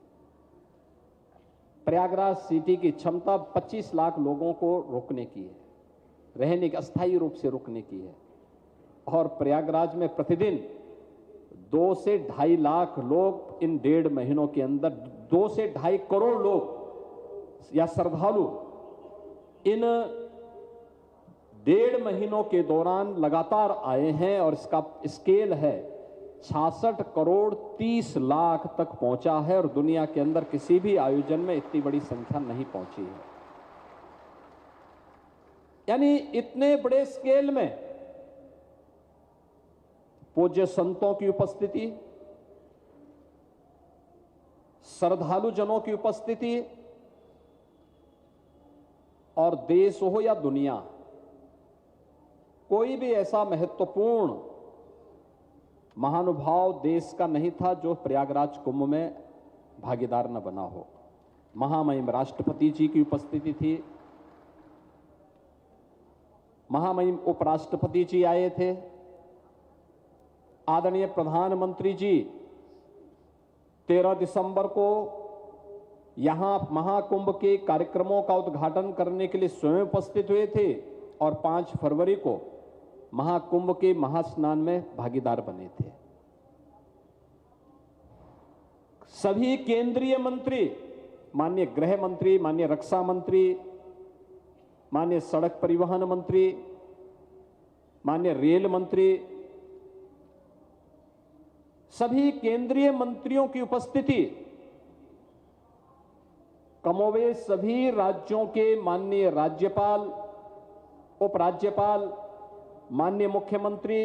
प्रयागराज सिटी की क्षमता 25 लाख लोगों को रोकने की है, रहने की अस्थायी रूप से रुकने की है। और प्रयागराज में प्रतिदिन 2 से 2.5 लाख लोग इन 1.5 महीनों के अंदर 2 से 2.5 करोड़ लोग या श्रद्धालु इन 1.5 महीनों के दौरान लगातार आए हैं और इसका स्केल है 66 करोड़ 30 लाख तक पहुंचा है और दुनिया के अंदर किसी भी आयोजन में इतनी बड़ी संख्या नहीं पहुंची है। यानी इतने बड़े स्केल में पूज्य संतों की उपस्थिति, श्रद्धालु जनों की उपस्थिति और देश हो या दुनिया, कोई भी ऐसा महत्वपूर्ण महानुभाव देश का नहीं था जो प्रयागराज कुंभ में भागीदार न बना हो। महामहिम राष्ट्रपति जी की उपस्थिति थी, महामहिम उपराष्ट्रपति जी आए थे, आदरणीय प्रधानमंत्री जी 13 दिसंबर को यहां महाकुंभ के कार्यक्रमों का उद्घाटन करने के लिए स्वयं उपस्थित हुए थे और 5 फरवरी को महाकुंभ के महास्नान में भागीदार बने थे। सभी केंद्रीय मंत्री, माननीय गृह मंत्री, माननीय रक्षा मंत्री, माननीय सड़क परिवहन मंत्री, माननीय रेल मंत्री, सभी केंद्रीय मंत्रियों की उपस्थिति, कमोबेश सभी राज्यों के माननीय राज्यपाल, उपराज्यपाल, माननीय मुख्यमंत्री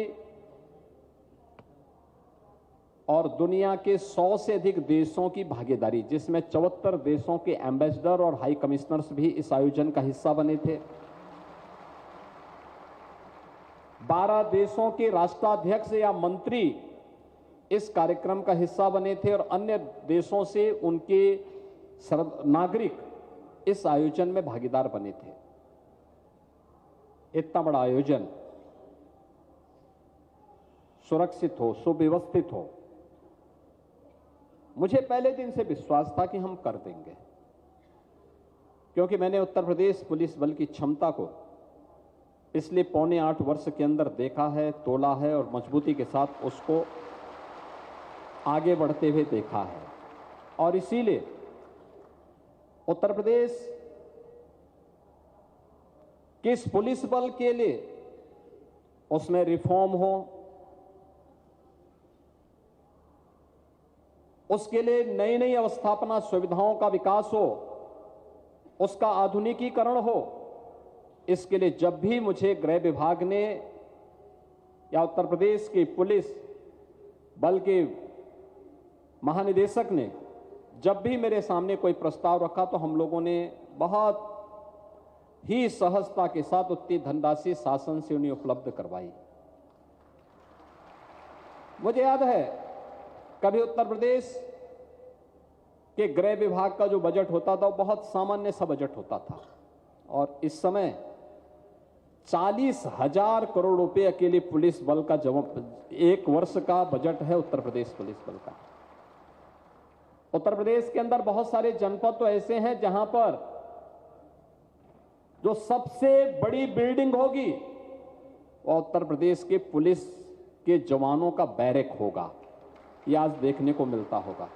और दुनिया के 100 से अधिक देशों की भागीदारी, जिसमें 74 देशों के एम्बेसडर और हाई कमिश्नर्स भी इस आयोजन का हिस्सा बने थे। 12 देशों के राष्ट्राध्यक्ष या मंत्री इस कार्यक्रम का हिस्सा बने थे और अन्य देशों से उनके नागरिक इस आयोजन में भागीदार बने थे। इतना बड़ा आयोजन सुरक्षित हो, सुव्यवस्थित हो, मुझे पहले दिन से विश्वास था कि हम कर देंगे, क्योंकि मैंने उत्तर प्रदेश पुलिस बल की क्षमता को पिछले 7.25 वर्ष के अंदर देखा है, तोला है और मजबूती के साथ उसको आगे बढ़ते हुए देखा है। और इसीलिए उत्तर प्रदेश के इस पुलिस बल के लिए उसमें रिफॉर्म हो, उसके लिए नई नई अवस्थापना सुविधाओं का विकास हो, उसका आधुनिकीकरण हो, इसके लिए जब भी मुझे गृह विभाग ने या उत्तर प्रदेश के पुलिस बल के महानिदेशक ने जब भी मेरे सामने कोई प्रस्ताव रखा तो हम लोगों ने बहुत ही सहजता के साथ उतनी धनराशि शासन से उन्हें उपलब्ध करवाई। मुझे याद है कभी उत्तर प्रदेश के गृह विभाग का जो बजट होता था वो बहुत सामान्य सा बजट होता था और इस समय 40,000 करोड़ रुपए अकेले पुलिस बल का एक वर्ष का बजट है उत्तर प्रदेश पुलिस बल का। उत्तर प्रदेश के अंदर बहुत सारे जनपद तो ऐसे हैं जहां पर जो सबसे बड़ी बिल्डिंग होगी वो उत्तर प्रदेश के पुलिस के जवानों का बैरक होगा। यह आज देखने को मिलता होगा।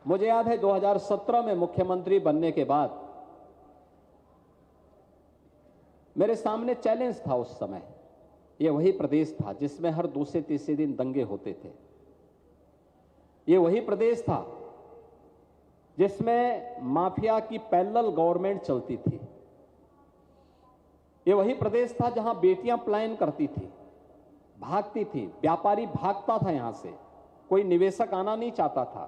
मुझे याद है 2017 में मुख्यमंत्री बनने के बाद मेरे सामने चैलेंज था। उस समय यह वही प्रदेश था जिसमें हर दूसरे तीसरे दिन दंगे होते थे। यह वही प्रदेश था जिसमें माफिया की पैरेलल गवर्नमेंट चलती थी। यह वही प्रदेश था जहां बेटियां पलायन करती थी, भागती थी, व्यापारी भागता था, यहां से कोई निवेशक आना नहीं चाहता था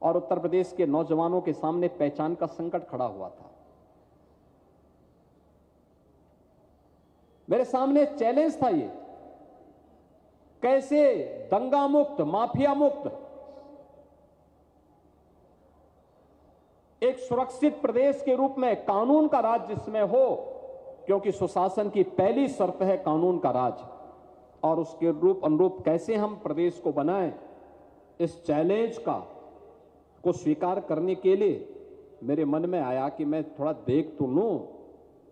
और उत्तर प्रदेश के नौजवानों के सामने पहचान का संकट खड़ा हुआ था। मेरे सामने चैलेंज था ये, कैसे दंगा मुक्त, माफिया मुक्त एक सुरक्षित प्रदेश के रूप में कानून का राज जिसमें हो, क्योंकि सुशासन की पहली शर्त है कानून का राज, और उसके रूप अनुरूप कैसे हम प्रदेश को बनाएं, इस चैलेंज को स्वीकार करने के लिए मेरे मन में आया कि मैं थोड़ा देख तो लूं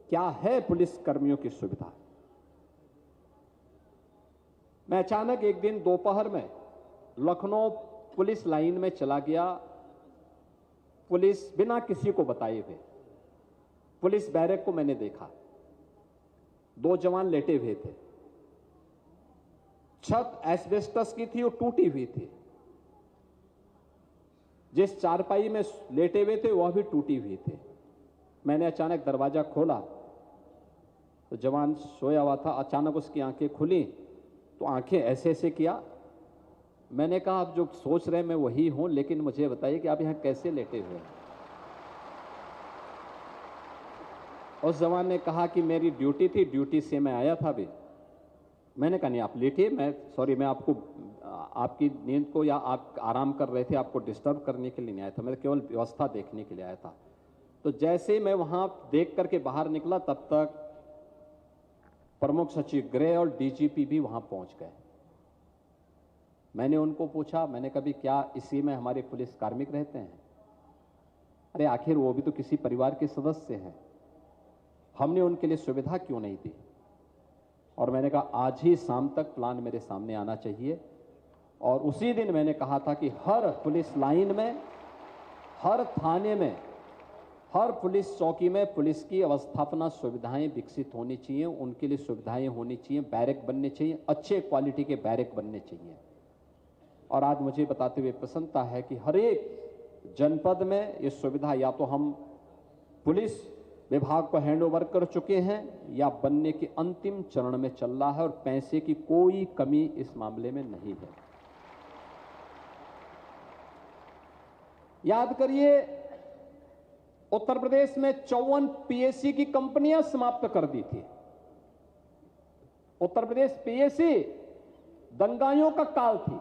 क्या है पुलिस कर्मियों की सुविधा। मैं अचानक एक दिन दोपहर में लखनऊ पुलिस लाइन में चला गया। पुलिस बिना किसी को बताए हुए पुलिस बैरक को मैंने देखा, 2 जवान लेटे हुए थे। छत एस्बेस्टस की थी और टूटी हुई थी। जिस चारपाई में लेटे हुए थे वह भी टूटी हुई थी। मैंने अचानक दरवाजा खोला तो जवान सोया हुआ था। अचानक उसकी आंखें खुली तो आंखें ऐसे ऐसे किया। मैंने कहा आप जो सोच रहे हैं मैं वही हूं, लेकिन मुझे बताइए कि आप यहां कैसे लेटे हुए हैं। उस जवान ने कहा कि मेरी ड्यूटी थी, ड्यूटी से मैं आया था अभी। मैंने कहा नहीं आप लेटिए, मैं आपको आपकी नींद को या आप आराम कर रहे थे, आपको डिस्टर्ब करने के लिए नहीं आया था, मैं केवल व्यवस्था देखने के लिए आया था। तो जैसे ही मैं वहां देख करके बाहर निकला तब तक प्रमुख सचिव गृह और डीजीपी भी वहां पहुंच गए। मैंने उनको पूछा, मैंने कभी क्या इसी में हमारे पुलिस कार्मिक रहते हैं? अरे आखिर वो भी तो किसी परिवार के सदस्य हैं, हमने उनके लिए सुविधा क्यों नहीं दी? और मैंने कहा आज ही शाम तक प्लान मेरे सामने आना चाहिए। और उसी दिन मैंने कहा था कि हर पुलिस लाइन में, हर थाने में, हर पुलिस चौकी में पुलिस की अवस्थापना सुविधाएं विकसित होनी चाहिए, उनके लिए सुविधाएं होनी चाहिए, बैरक बनने चाहिए, अच्छे क्वालिटी के बैरक बनने चाहिए। और आज मुझे बताते हुए प्रसन्नता है कि हर एक जनपद में ये सुविधा या तो हम पुलिस विभाग को हैंडओवर कर चुके हैं या बनने के अंतिम चरण में चल रहा है, और पैसे की कोई कमी इस मामले में नहीं है। याद करिए, उत्तर प्रदेश में 54 पीएससी की कंपनियां समाप्त कर दी थी। उत्तर प्रदेश पीएससी दंगाइयों का काल थी,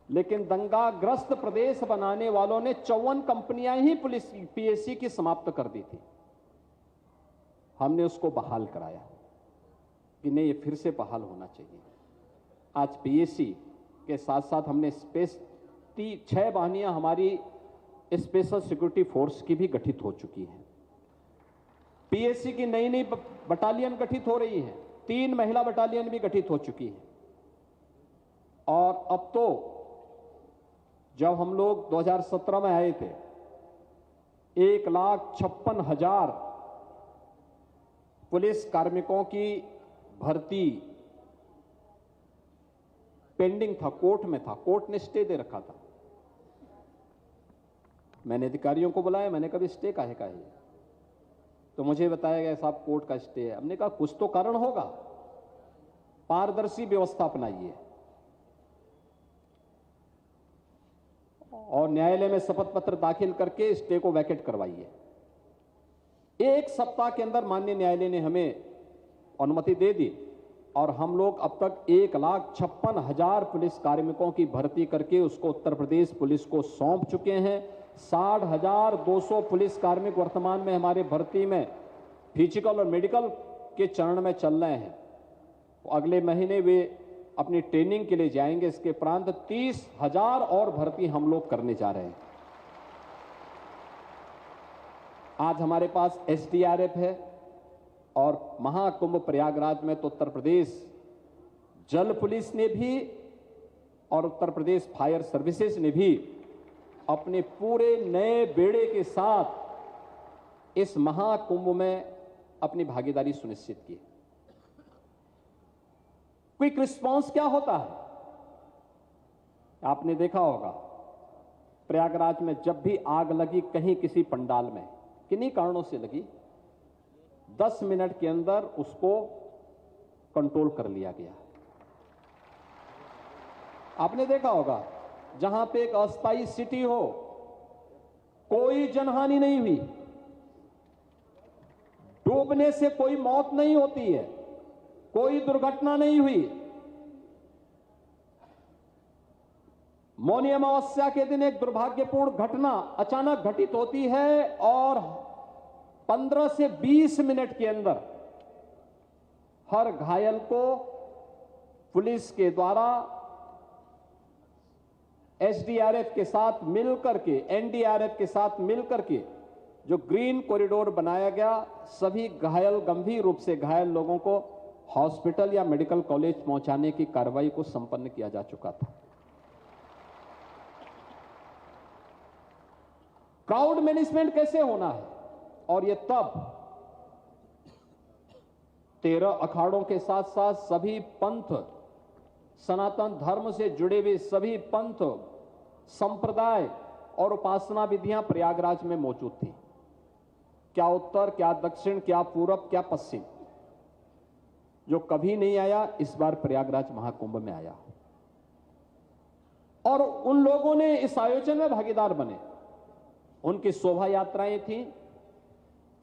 लेकिन दंगाग्रस्त प्रदेश बनाने वालों ने 54 कंपनियां ही पुलिस पीएससी की समाप्त कर दी थी। हमने उसको बहाल कराया कि नहीं, ये फिर से बहाल होना चाहिए। आज पीएससी के साथ साथ हमने 6 वाहिनियां हमारी स्पेशल सिक्योरिटी फोर्स की भी गठित हो चुकी है। पीएससी की नई नई बटालियन गठित हो रही है, 3 महिला बटालियन भी गठित हो चुकी है। और अब तो जब हम लोग 2017 में आए थे, 1,56,000 पुलिस कार्मिकों की भर्ती पेंडिंग था, कोर्ट में था, कोर्ट ने स्टे दे रखा था। मैंने अधिकारियों को बुलाया, मैंने कहा स्टे काहे का है? तो मुझे बताया गया साहब कोर्ट का स्टे है। हमने कहा कुछ तो कारण होगा, पारदर्शी व्यवस्था अपनाइए और न्यायालय में शपथ पत्र दाखिल करके स्टे को वैकेट करवाइए। 1 सप्ताह के अंदर माननीय न्यायालय ने हमें अनुमति दे दी और हम लोग अब तक 1,56,000 पुलिस कार्मिकों की भर्ती करके उसको उत्तर प्रदेश पुलिस को सौंप चुके हैं। 60,200 पुलिस कार्मिक वर्तमान में हमारे भर्ती में फिजिकल और मेडिकल के चरण में चल रहे हैं। अगले महीने वे अपनी ट्रेनिंग के लिए जाएंगे। इसके उपरांत 30,000 और भर्ती हम लोग करने जा रहे हैं। आज हमारे पास एसडीआरएफ है और महाकुंभ प्रयागराज में तो उत्तर प्रदेश जल पुलिस ने भी और उत्तर प्रदेश फायर सर्विसेज ने भी अपने पूरे नए बेड़े के साथ इस महाकुंभ में अपनी भागीदारी सुनिश्चित की। क्विक रिस्पांस क्या होता है? आपने देखा होगा प्रयागराज में जब भी आग लगी कहीं किसी पंडाल में, किन्हीं कारणों से लगी, 10 मिनट के अंदर उसको कंट्रोल कर लिया गया। आपने देखा होगा जहां पे एक अस्थायी सिटी हो, कोई जनहानि नहीं हुई, डूबने से कोई मौत नहीं होती है, कोई दुर्घटना नहीं हुई। मौनी अमावस्या के दिन एक दुर्भाग्यपूर्ण घटना अचानक घटित होती है और 15 से 20 मिनट के अंदर हर घायल को पुलिस के द्वारा एसडीआरएफ के साथ मिलकर के, एनडीआरएफ के साथ मिलकर के जो ग्रीन कॉरिडोर बनाया गया, सभी घायल, गंभीर रूप से घायल लोगों को हॉस्पिटल या मेडिकल कॉलेज पहुंचाने की कार्रवाई को संपन्न किया जा चुका था। क्राउड मैनेजमेंट कैसे होना है, और ये तब 13 अखाड़ों के साथ साथ सभी पंथ, सनातन धर्म से जुड़े हुए सभी पंथ, संप्रदाय और उपासना विधियां प्रयागराज में मौजूद थी। क्या उत्तर, क्या दक्षिण, क्या पूरब, क्या पश्चिम, जो कभी नहीं आया इस बार प्रयागराज महाकुंभ में आया। और उन लोगों ने इस आयोजन में भागीदार बने। उनकी शोभा यात्राएं थी,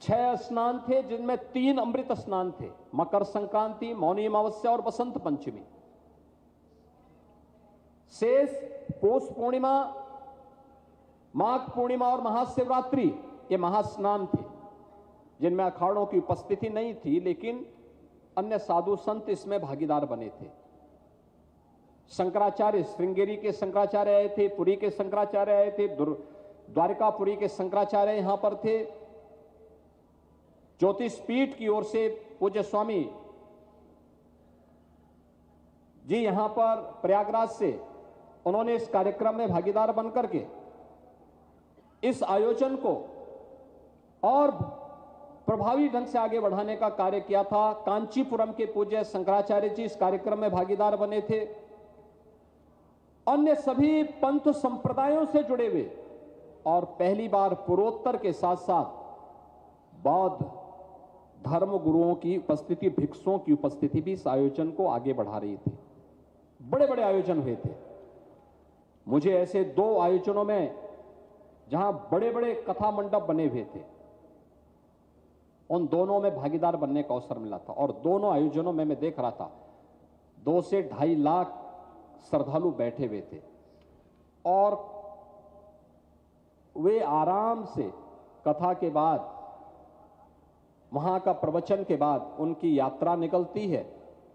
6 स्नान थे, जिनमें 3 अमृत स्नान थे, मकर संक्रांति, मौनी अमावस्या और बसंत पंचमी। शेष पौष पूर्णिमा, माघ पूर्णिमा और महाशिवरात्रि ये महास्नान थे, जिनमें अखाड़ों की उपस्थिति नहीं थी, लेकिन अन्य साधु संत इसमें भागीदार बने थे। शंकराचार्य, श्रृंगेरी के शंकराचार्य आए थे, पुरी के शंकराचार्य आए थे, द्वारकापुरी के शंकराचार्य यहां पर थे। ज्योतिष पीठ की ओर से पूज्य स्वामी जी यहां पर प्रयागराज से, उन्होंने इस कार्यक्रम में भागीदार बनकर के इस आयोजन को और प्रभावी ढंग से आगे बढ़ाने का कार्य किया था। कांचीपुरम के पूज्य शंकराचार्य जी इस कार्यक्रम में भागीदार बने थे। अन्य सभी पंथ संप्रदायों से जुड़े हुए और पहली बार पूर्वोत्तर के साथ साथ बौद्ध धर्म गुरुओं की उपस्थिति, भिक्षुओं की उपस्थिति भी इस आयोजन को आगे बढ़ा रही थी। बड़े बड़े आयोजन हुए थे। मुझे ऐसे 2 आयोजनों में, जहां बड़े बड़े कथा मंडप बने हुए थे, उन दोनों में भागीदार बनने का अवसर मिला था। और दोनों आयोजनों में मैं देख रहा था 2 से 2.5 लाख श्रद्धालु बैठे हुए थे, और वे आराम से कथा के बाद, वहां का प्रवचन के बाद उनकी यात्रा निकलती है।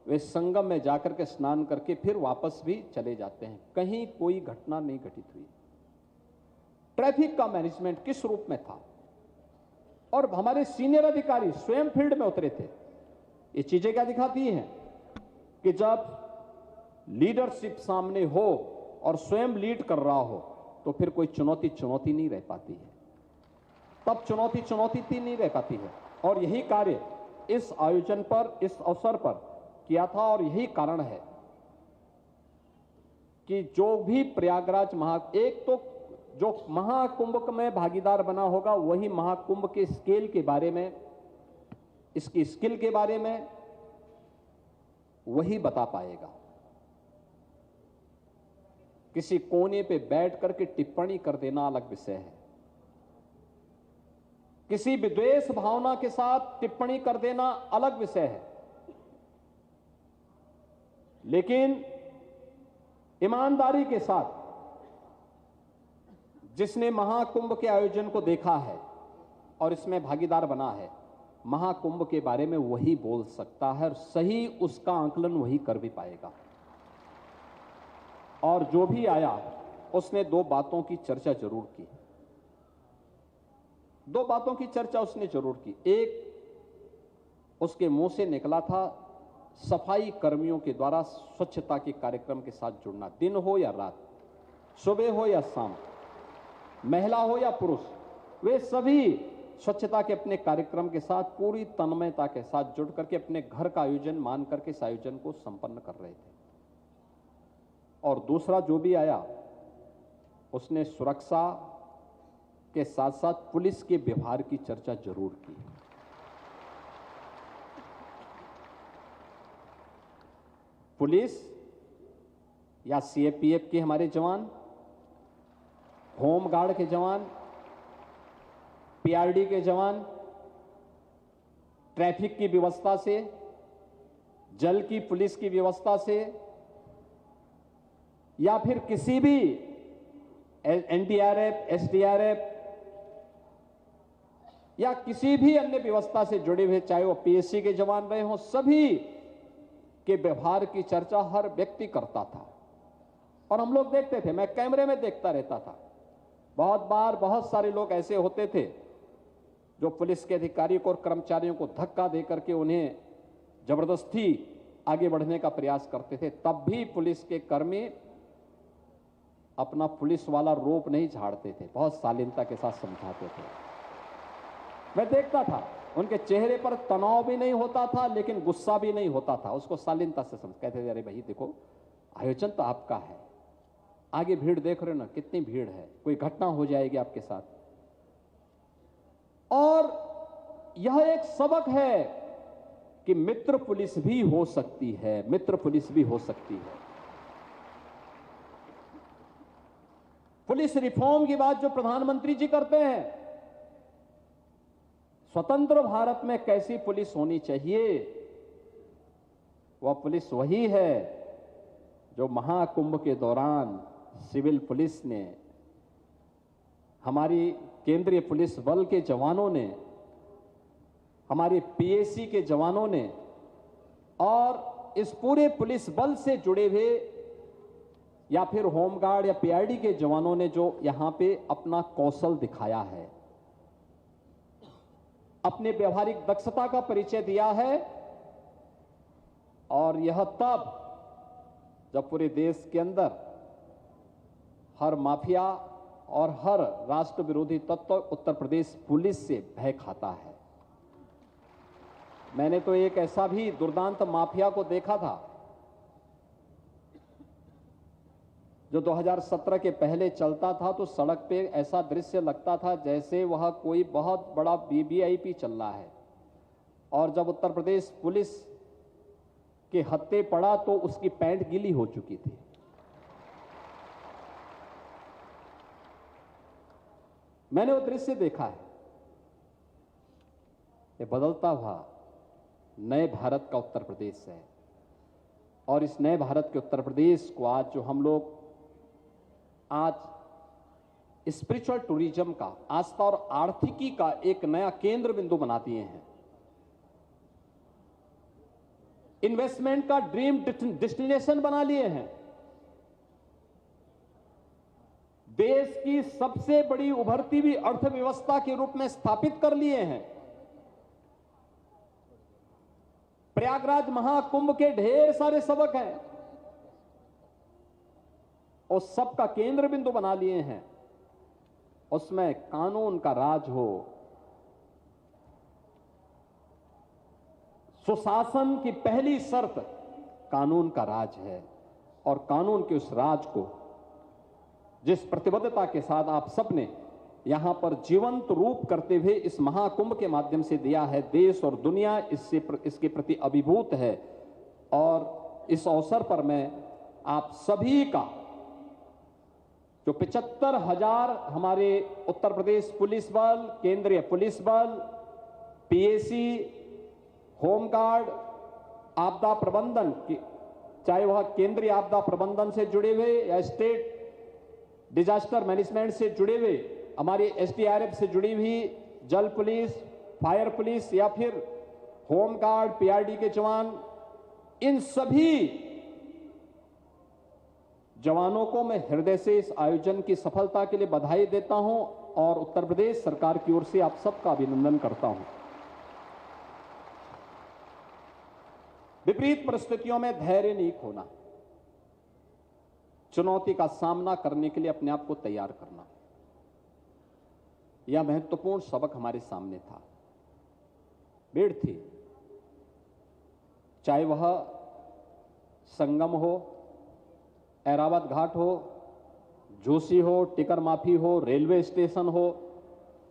वे संगम में जाकर के स्नान करके फिर वापस भी चले जाते हैं। कहीं कोई घटना नहीं घटित हुई। ट्रैफिक का मैनेजमेंट किस रूप में था, और हमारे सीनियर अधिकारी स्वयं फील्ड में उतरे थे। ये चीजें क्या दिखाती हैं कि जब लीडरशिप सामने हो और स्वयं लीड कर रहा हो, तो फिर कोई चुनौती नहीं रह पाती है। तब चुनौती नहीं रह पाती है। और यही कार्य इस आयोजन पर, इस अवसर पर किया था। और यही कारण है कि जो भी प्रयागराज एक तो जो महाकुंभ में भागीदार बना होगा, वही महाकुंभ के स्केल के बारे में, इसकी स्किल के बारे में वही बता पाएगा। किसी कोने पे बैठ करके टिप्पणी कर देना अलग विषय है। किसी विद्वेष भावना के साथ टिप्पणी कर देना अलग विषय है। लेकिन ईमानदारी के साथ जिसने महाकुंभ के आयोजन को देखा है और इसमें भागीदार बना है, महाकुंभ के बारे में वही बोल सकता है, और सही उसका आकलन वही कर भी पाएगा। और जो भी आया उसने 2 बातों की चर्चा जरूर की। 2 बातों की चर्चा उसने जरूर की। एक, उसके मुंह से निकला था सफाई कर्मियों के द्वारा स्वच्छता के कार्यक्रम के साथ जुड़ना। दिन हो या रात, सुबह हो या शाम, महिला हो या पुरुष, वे सभी स्वच्छता के अपने कार्यक्रम के साथ पूरी तन्मयता के साथ जुड़ करके अपने घर का आयोजन मान करके इस आयोजन को संपन्न कर रहे थे। और दूसरा जो भी आया उसने सुरक्षा के साथ साथ पुलिस के व्यवहार की चर्चा जरूर की। पुलिस या सीएपीएफ के हमारे जवान, होमगार्ड के जवान, पीआरडी के जवान, ट्रैफिक की व्यवस्था से, जल की पुलिस की व्यवस्था से, या फिर किसी भी एनडीआरएफ, एसडीआरएफ या किसी भी अन्य व्यवस्था से जुड़े हुए, चाहे वो पीएससी के जवान रहे हों, सभी के व्यवहार की चर्चा हर व्यक्ति करता था। और हम लोग देखते थे, मैं कैमरे में देखता रहता था। बहुत बार बहुत सारे लोग ऐसे होते थे जो पुलिस के अधिकारियों को और कर्मचारियों को धक्का देकर के उन्हें जबरदस्ती आगे बढ़ने का प्रयास करते थे। तब भी पुलिस के कर्मी अपना पुलिस वाला रोप नहीं झाड़ते थे, बहुत शालीनता के साथ समझाते थे। मैं देखता था, उनके चेहरे पर तनाव भी नहीं होता था, लेकिन गुस्सा भी नहीं होता था। उसको शालीनता से समझ कहते थे, अरे भाई देखो, आयोजन तो आपका है, आगे भीड़ देख रहे हो ना, कितनी भीड़ है, कोई घटना हो जाएगी आपके साथ। और यह एक सबक है कि मित्र पुलिस भी हो सकती है, मित्र पुलिस भी हो सकती है। पुलिस रिफॉर्म की बात जो प्रधानमंत्री जी करते हैं, स्वतंत्र भारत में कैसी पुलिस होनी चाहिए, वह पुलिस वही है जो महाकुंभ के दौरान सिविल पुलिस ने, हमारी केंद्रीय पुलिस बल के जवानों ने, हमारे पीएसी के जवानों ने और इस पूरे पुलिस बल से जुड़े हुए या फिर होमगार्ड या पीआरडी के जवानों ने जो यहां पे अपना कौशल दिखाया है, अपने व्यवहारिक दक्षता का परिचय दिया है। और यह तब जब पूरे देश के अंदर हर माफिया और हर राष्ट्र विरोधी तत्व उत्तर प्रदेश पुलिस से भय खाता है। मैंने तो एक ऐसा भी दुर्दांत माफिया को देखा था जो 2017 के पहले चलता था, तो सड़क पे ऐसा दृश्य लगता था जैसे वह कोई बहुत बड़ा वीवीआईपी चल रहा है। और जब उत्तर प्रदेश पुलिस के हत्थे पड़ा तो उसकी पैंट गीली हो चुकी थी। मैंने वो दृश्य देखा है। ये बदलता हुआ नए भारत का उत्तर प्रदेश है। और इस नए भारत के उत्तर प्रदेश को आज जो हम लोग आज स्पिरिचुअल टूरिज्म का, आस्था और आर्थिकी का एक नया केंद्र बिंदु बना दिए हैं, इन्वेस्टमेंट का ड्रीम डेस्टिनेशन बना लिए हैं, देश की सबसे बड़ी उभरती हुई अर्थव्यवस्था के रूप में स्थापित कर लिए हैं। प्रयागराज महाकुंभ के ढेर सारे सबक हैं, उस सब का केंद्र बिंदु बना लिए हैं। उसमें कानून का राज हो, सुशासन की पहली शर्त कानून का राज है। और कानून के उस राज को जिस प्रतिबद्धता के साथ आप सबने यहां पर जीवंत रूप करते हुए इस महाकुंभ के माध्यम से दिया है, देश और दुनिया इसके प्रति अभिभूत है। और इस अवसर पर मैं आप सभी का, जो 75,000 हमारे उत्तर प्रदेश पुलिस बल, केंद्रीय पुलिस बल, पीएसी, होमगार्ड, आपदा प्रबंधन की, चाहे वह केंद्रीय आपदा प्रबंधन से जुड़े हुए या स्टेट डिजास्टर मैनेजमेंट से जुड़े हुए, हमारी एसडीआरएफ से जुड़ी हुई जल पुलिस, फायर पुलिस या फिर होमगार्ड, पीआरडी के जवान, इन सभी जवानों को मैं हृदय से इस आयोजन की सफलता के लिए बधाई देता हूं और उत्तर प्रदेश सरकार की ओर से आप सबका अभिनंदन करता हूं। विपरीत परिस्थितियों में धैर्य नहीं खोना, चुनौती का सामना करने के लिए अपने आप को तैयार करना, यह महत्वपूर्ण सबक हमारे सामने था। भीड़ थी, चाहे वह संगम हो, ऐरावत घाट हो, जोशी हो, टिकर माफी हो, रेलवे स्टेशन हो।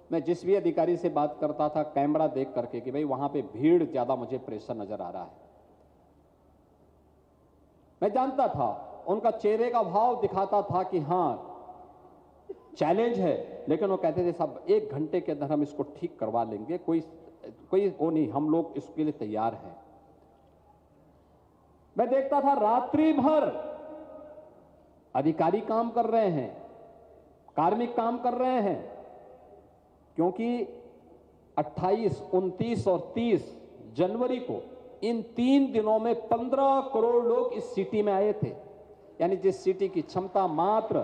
मैं जिस भी अधिकारी से बात करता था कैमरा देख करके कि भाई वहां पे भीड़ ज्यादा मुझे प्रेशर नजर आ रहा है, मैं जानता था, उनका चेहरे का भाव दिखाता था कि हां चैलेंज है, लेकिन वो कहते थे साहब 1 घंटे के अंदर हम इसको ठीक करवा लेंगे, कोई वो नहीं, हम लोग इसके लिए तैयार हैं। मैं देखता था रात्रि भर अधिकारी काम कर रहे हैं, कार्मिक काम कर रहे हैं, क्योंकि 28, 29 और 30 जनवरी को इन 3 दिनों में 15 करोड़ लोग इस सिटी में आए थे। यानी जिस सिटी की क्षमता मात्र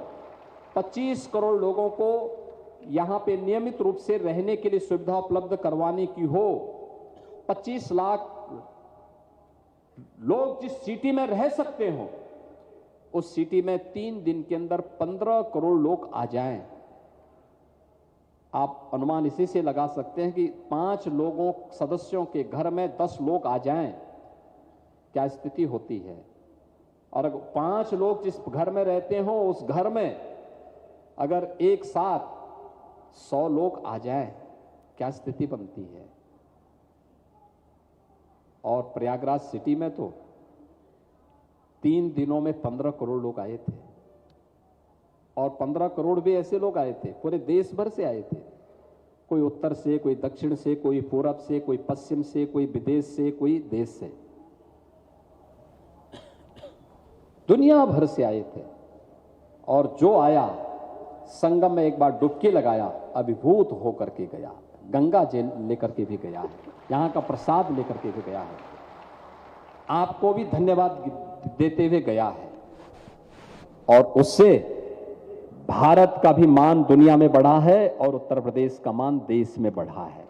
25 करोड़ लोगों को यहां पे नियमित रूप से रहने के लिए सुविधा उपलब्ध करवाने की हो, 25 लाख लोग जिस सिटी में रह सकते हो, उस सिटी में 3 दिन के अंदर 15 करोड़ लोग आ जाएं। आप अनुमान इसी से लगा सकते हैं कि 5 लोगों सदस्यों के घर में 10 लोग आ जाएं, क्या स्थिति होती है। और अगर 5 लोग जिस घर में रहते हो, उस घर में अगर एक साथ 100 लोग आ जाएं, क्या स्थिति बनती है। और प्रयागराज सिटी में तो 3 दिनों में 15 करोड़ लोग आए थे, और 15 करोड़ भी ऐसे लोग आए थे, पूरे देश भर से आए थे। कोई उत्तर से, कोई दक्षिण से, कोई पूरब से, कोई पश्चिम से, कोई विदेश से, कोई देश से, दुनिया भर से आए थे। और जो आया संगम में एक बार डुबकी लगाया, अभिभूत होकर के गया। गंगा जल लेकर के भी गया है, यहां का प्रसाद लेकर के भी गया है, आपको भी धन्यवाद देते हुए गया है। और उससे भारत का भी मान दुनिया में बढ़ा है और उत्तर प्रदेश का मान देश में बढ़ा है।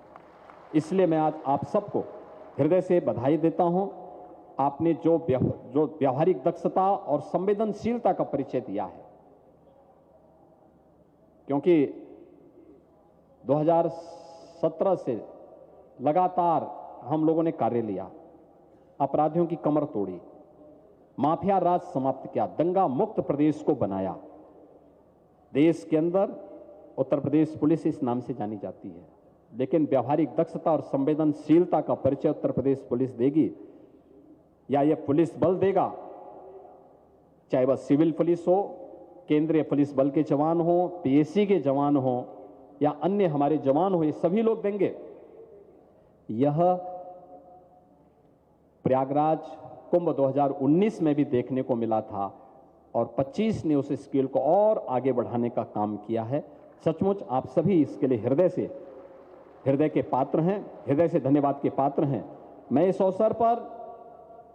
इसलिए मैं आज आप सबको हृदय से बधाई देता हूं। आपने जो व्यावहारिक दक्षता और संवेदनशीलता का परिचय दिया है, क्योंकि 2017 से लगातार हम लोगों ने कार्य लिया, अपराधियों की कमर तोड़ी, माफिया राज समाप्त किया, दंगा मुक्त प्रदेश को बनाया। देश के अंदर उत्तर प्रदेश पुलिस इस नाम से जानी जाती है, लेकिन व्यावहारिक दक्षता और संवेदनशीलता का परिचय उत्तर प्रदेश पुलिस देगी, या यह पुलिस बल देगा, चाहे वह सिविल पुलिस हो, केंद्रीय पुलिस बल के जवान हो, पीएसी के जवान हो, या अन्य हमारे जवान हो, ये सभी लोग देंगे। यह प्रयागराज कुंभ 2019 में भी देखने को मिला था, और 25 ने उस स्केल को और आगे बढ़ाने का काम किया है। सचमुच आप सभी इसके लिए हृदय के पात्र हैं, हृदय से धन्यवाद के पात्र हैं। मैं इस अवसर पर,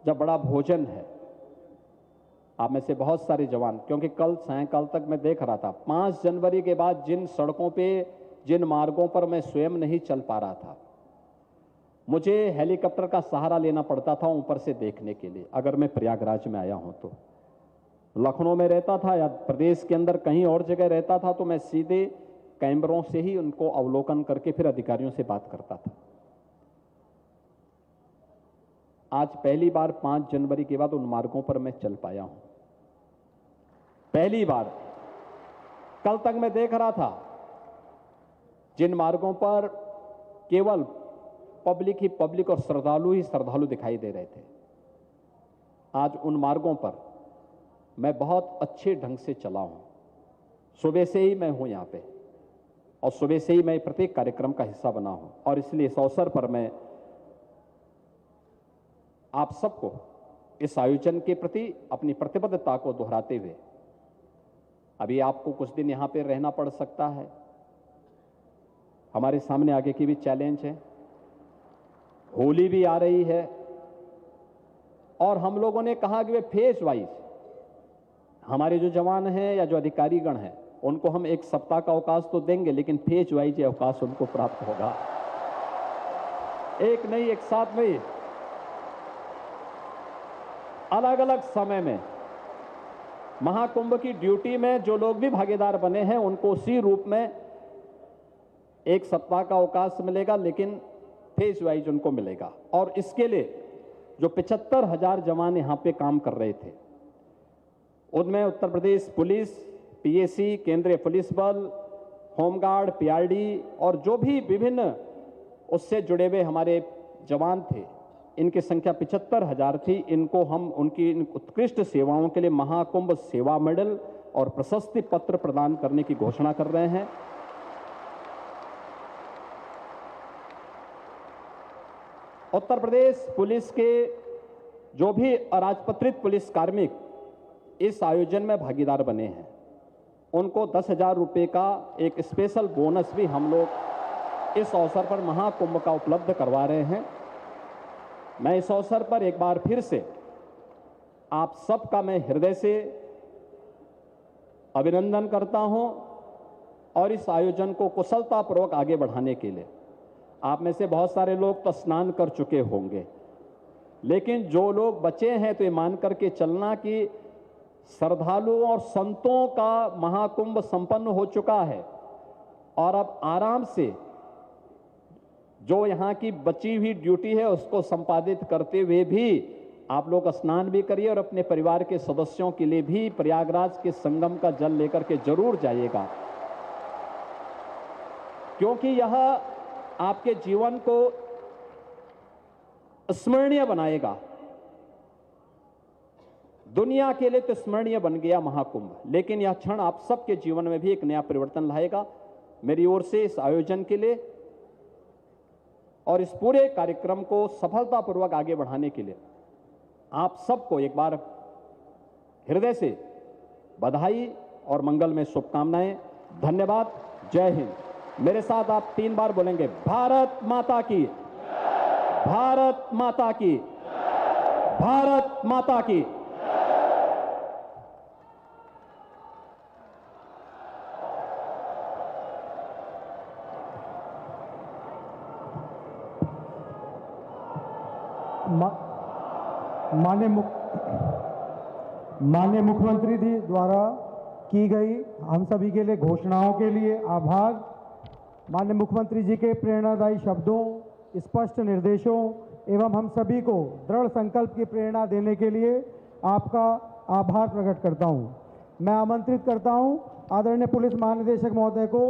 जब बड़ा भोजन है, आप में से बहुत सारे जवान, क्योंकि कल सायंकाल तक मैं देख रहा था, 5 जनवरी के बाद जिन सड़कों पे, जिन मार्गों पर मैं स्वयं नहीं चल पा रहा था, मुझे हेलीकॉप्टर का सहारा लेना पड़ता था ऊपर से देखने के लिए। अगर मैं प्रयागराज में आया हूं तो, लखनऊ में रहता था या प्रदेश के अंदर कहीं और जगह रहता था, तो मैं सीधे कैमरों से ही उनको अवलोकन करके फिर अधिकारियों से बात करता था। आज पहली बार 5 जनवरी के बाद उन मार्गों पर मैं चल पाया हूं, पहली बार। कल तक मैं देख रहा था जिन मार्गों पर केवल पब्लिक ही पब्लिक और श्रद्धालु ही श्रद्धालु दिखाई दे रहे थे, आज उन मार्गों पर मैं बहुत अच्छे ढंग से चला हूं। सुबह से ही मैं हूं यहां पे, और सुबह से ही मैं प्रत्येक कार्यक्रम का हिस्सा बना हूं। और इसलिए इस अवसर पर मैं आप सबको इस आयोजन के प्रति अपनी प्रतिबद्धता को दोहराते हुए, अभी आपको कुछ दिन यहां पे रहना पड़ सकता है, हमारे सामने आगे की भी चैलेंज है, होली भी आ रही है, और हम लोगों ने कहा कि वे फेज वाइज हमारे जो जवान हैं या जो अधिकारीगण हैं, उनको हम 1 सप्ताह का अवकाश तो देंगे, लेकिन फेज वाइज अवकाश उनको प्राप्त होगा। एक नहीं, एक साथ नहीं, अलग अलग समय में महाकुंभ की ड्यूटी में जो लोग भी भागीदार बने हैं, उनको उसी रूप में 1 सप्ताह का अवकाश मिलेगा, लेकिन फेज वाइज उनको मिलेगा। और इसके लिए जो 75,000 जवान यहां पे काम कर रहे थे, उनमें उत्तर प्रदेश पुलिस, पीएसी, केंद्रीय पुलिस बल, होमगार्ड, पीआरडी और जो भी विभिन्न उससे जुड़े हुए हमारे जवान थे, इनकी संख्या 75,000 थी। इनको हम उनकी उत्कृष्ट सेवाओं के लिए महाकुंभ सेवा मेडल और प्रशस्ति पत्र प्रदान करने की घोषणा कर रहे हैं। उत्तर प्रदेश पुलिस के जो भी अराजपत्रित पुलिस कार्मिक इस आयोजन में भागीदार बने हैं, उनको 10,000 रुपए का एक स्पेशल बोनस भी हम लोग इस अवसर पर महाकुंभ का उपलब्ध करवा रहे हैं। मैं इस अवसर पर एक बार फिर से आप सबका मैं हृदय से अभिनंदन करता हूं और इस आयोजन को कुशलतापूर्वक आगे बढ़ाने के लिए आप में से बहुत सारे लोग तो स्नान कर चुके होंगे, लेकिन जो लोग बचे हैं तो ये मान करके चलना कि श्रद्धालुओं और संतों का महाकुंभ संपन्न हो चुका है और अब आराम से जो यहाँ की बची हुई ड्यूटी है उसको संपादित करते हुए भी आप लोग स्नान भी करिए और अपने परिवार के सदस्यों के लिए भी प्रयागराज के संगम का जल लेकर के जरूर जाइएगा, क्योंकि यह आपके जीवन को स्मरणीय बनाएगा। दुनिया के लिए तो स्मरणीय बन गया महाकुंभ, लेकिन यह क्षण आप सबके जीवन में भी एक नया परिवर्तन लाएगा। मेरी ओर से इस आयोजन के लिए और इस पूरे कार्यक्रम को सफलतापूर्वक आगे बढ़ाने के लिए आप सबको एक बार हृदय से बधाई और मंगल में शुभकामनाएं। धन्यवाद। जय हिंद। मेरे साथ आप 3 बार बोलेंगे, भारत माता की, भारत माता की, भारत माता की। माननीय मुख्यमंत्री जी द्वारा की गई हम सभी के लिए घोषणाओं के लिए आभार। माननीय मुख्यमंत्री जी के प्रेरणादायी शब्दों, स्पष्ट निर्देशों एवं हम सभी को दृढ़ संकल्प की प्रेरणा देने के लिए आपका आभार प्रकट करता हूं। मैं आमंत्रित करता हूं आदरणीय पुलिस महानिदेशक महोदय को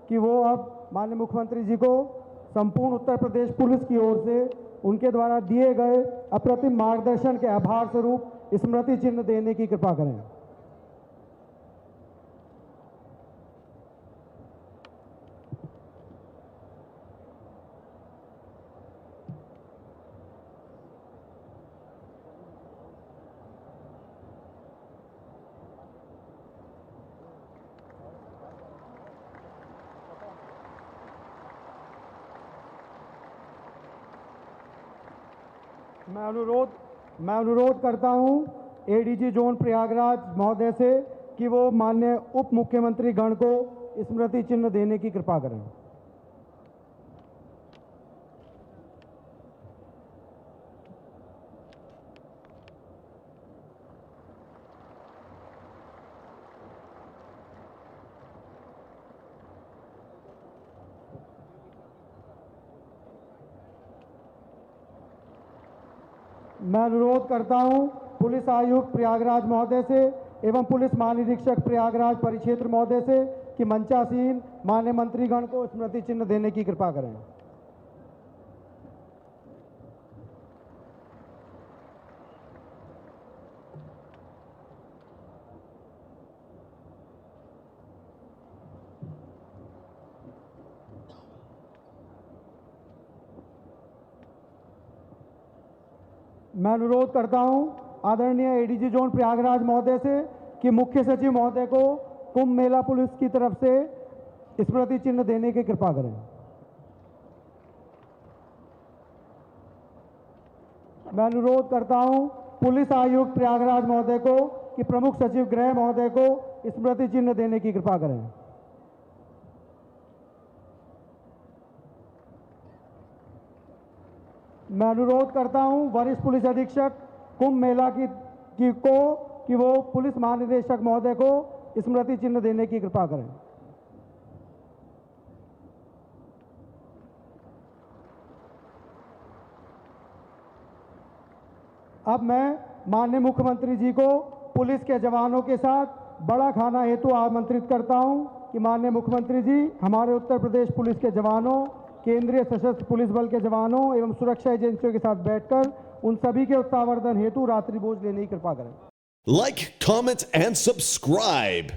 कि वो अब माननीय मुख्यमंत्री जी को संपूर्ण उत्तर प्रदेश पुलिस की ओर से उनके द्वारा दिए गए अप्रतिम मार्गदर्शन के आभार स्वरूप स्मृति चिन्ह देने की कृपा करें। मैं अनुरोध करता हूं एडीजी जोन प्रयागराज महोदय से कि वो माननीय उप मुख्यमंत्री गण को स्मृति चिन्ह देने की कृपा करें। मैं अनुरोध करता हूं पुलिस आयुक्त प्रयागराज महोदय से एवं पुलिस महानिरीक्षक प्रयागराज परिक्षेत्र महोदय से कि मंचासीन माननीय मंत्रीगण को स्मृति चिन्ह देने की कृपा करें। मैं अनुरोध करता हूं आदरणीय एडीजी जोन प्रयागराज महोदय से कि मुख्य सचिव महोदय को कुंभ मेला पुलिस की तरफ से स्मृति चिन्ह देने की कृपा करें। मैं अनुरोध करता हूं पुलिस आयुक्त प्रयागराज महोदय को कि प्रमुख सचिव गृह महोदय को स्मृति चिन्ह देने की कृपा करें। मैं अनुरोध करता हूं वरिष्ठ पुलिस अधीक्षक कुंभ मेला कि वो पुलिस महानिदेशक महोदय को स्मृति चिन्ह देने की कृपा करें। अब मैं माननीय मुख्यमंत्री जी को पुलिस के जवानों के साथ बड़ा खाना हेतु आमंत्रित करता हूं कि माननीय मुख्यमंत्री जी हमारे उत्तर प्रदेश पुलिस के जवानों, केंद्रीय सशस्त्र पुलिस बल के जवानों एवं सुरक्षा एजेंसियों के साथ बैठकर उन सभी के उत्साहवर्धन हेतु रात्रि भोज लेने की कृपा करें। Like, comment, and subscribe.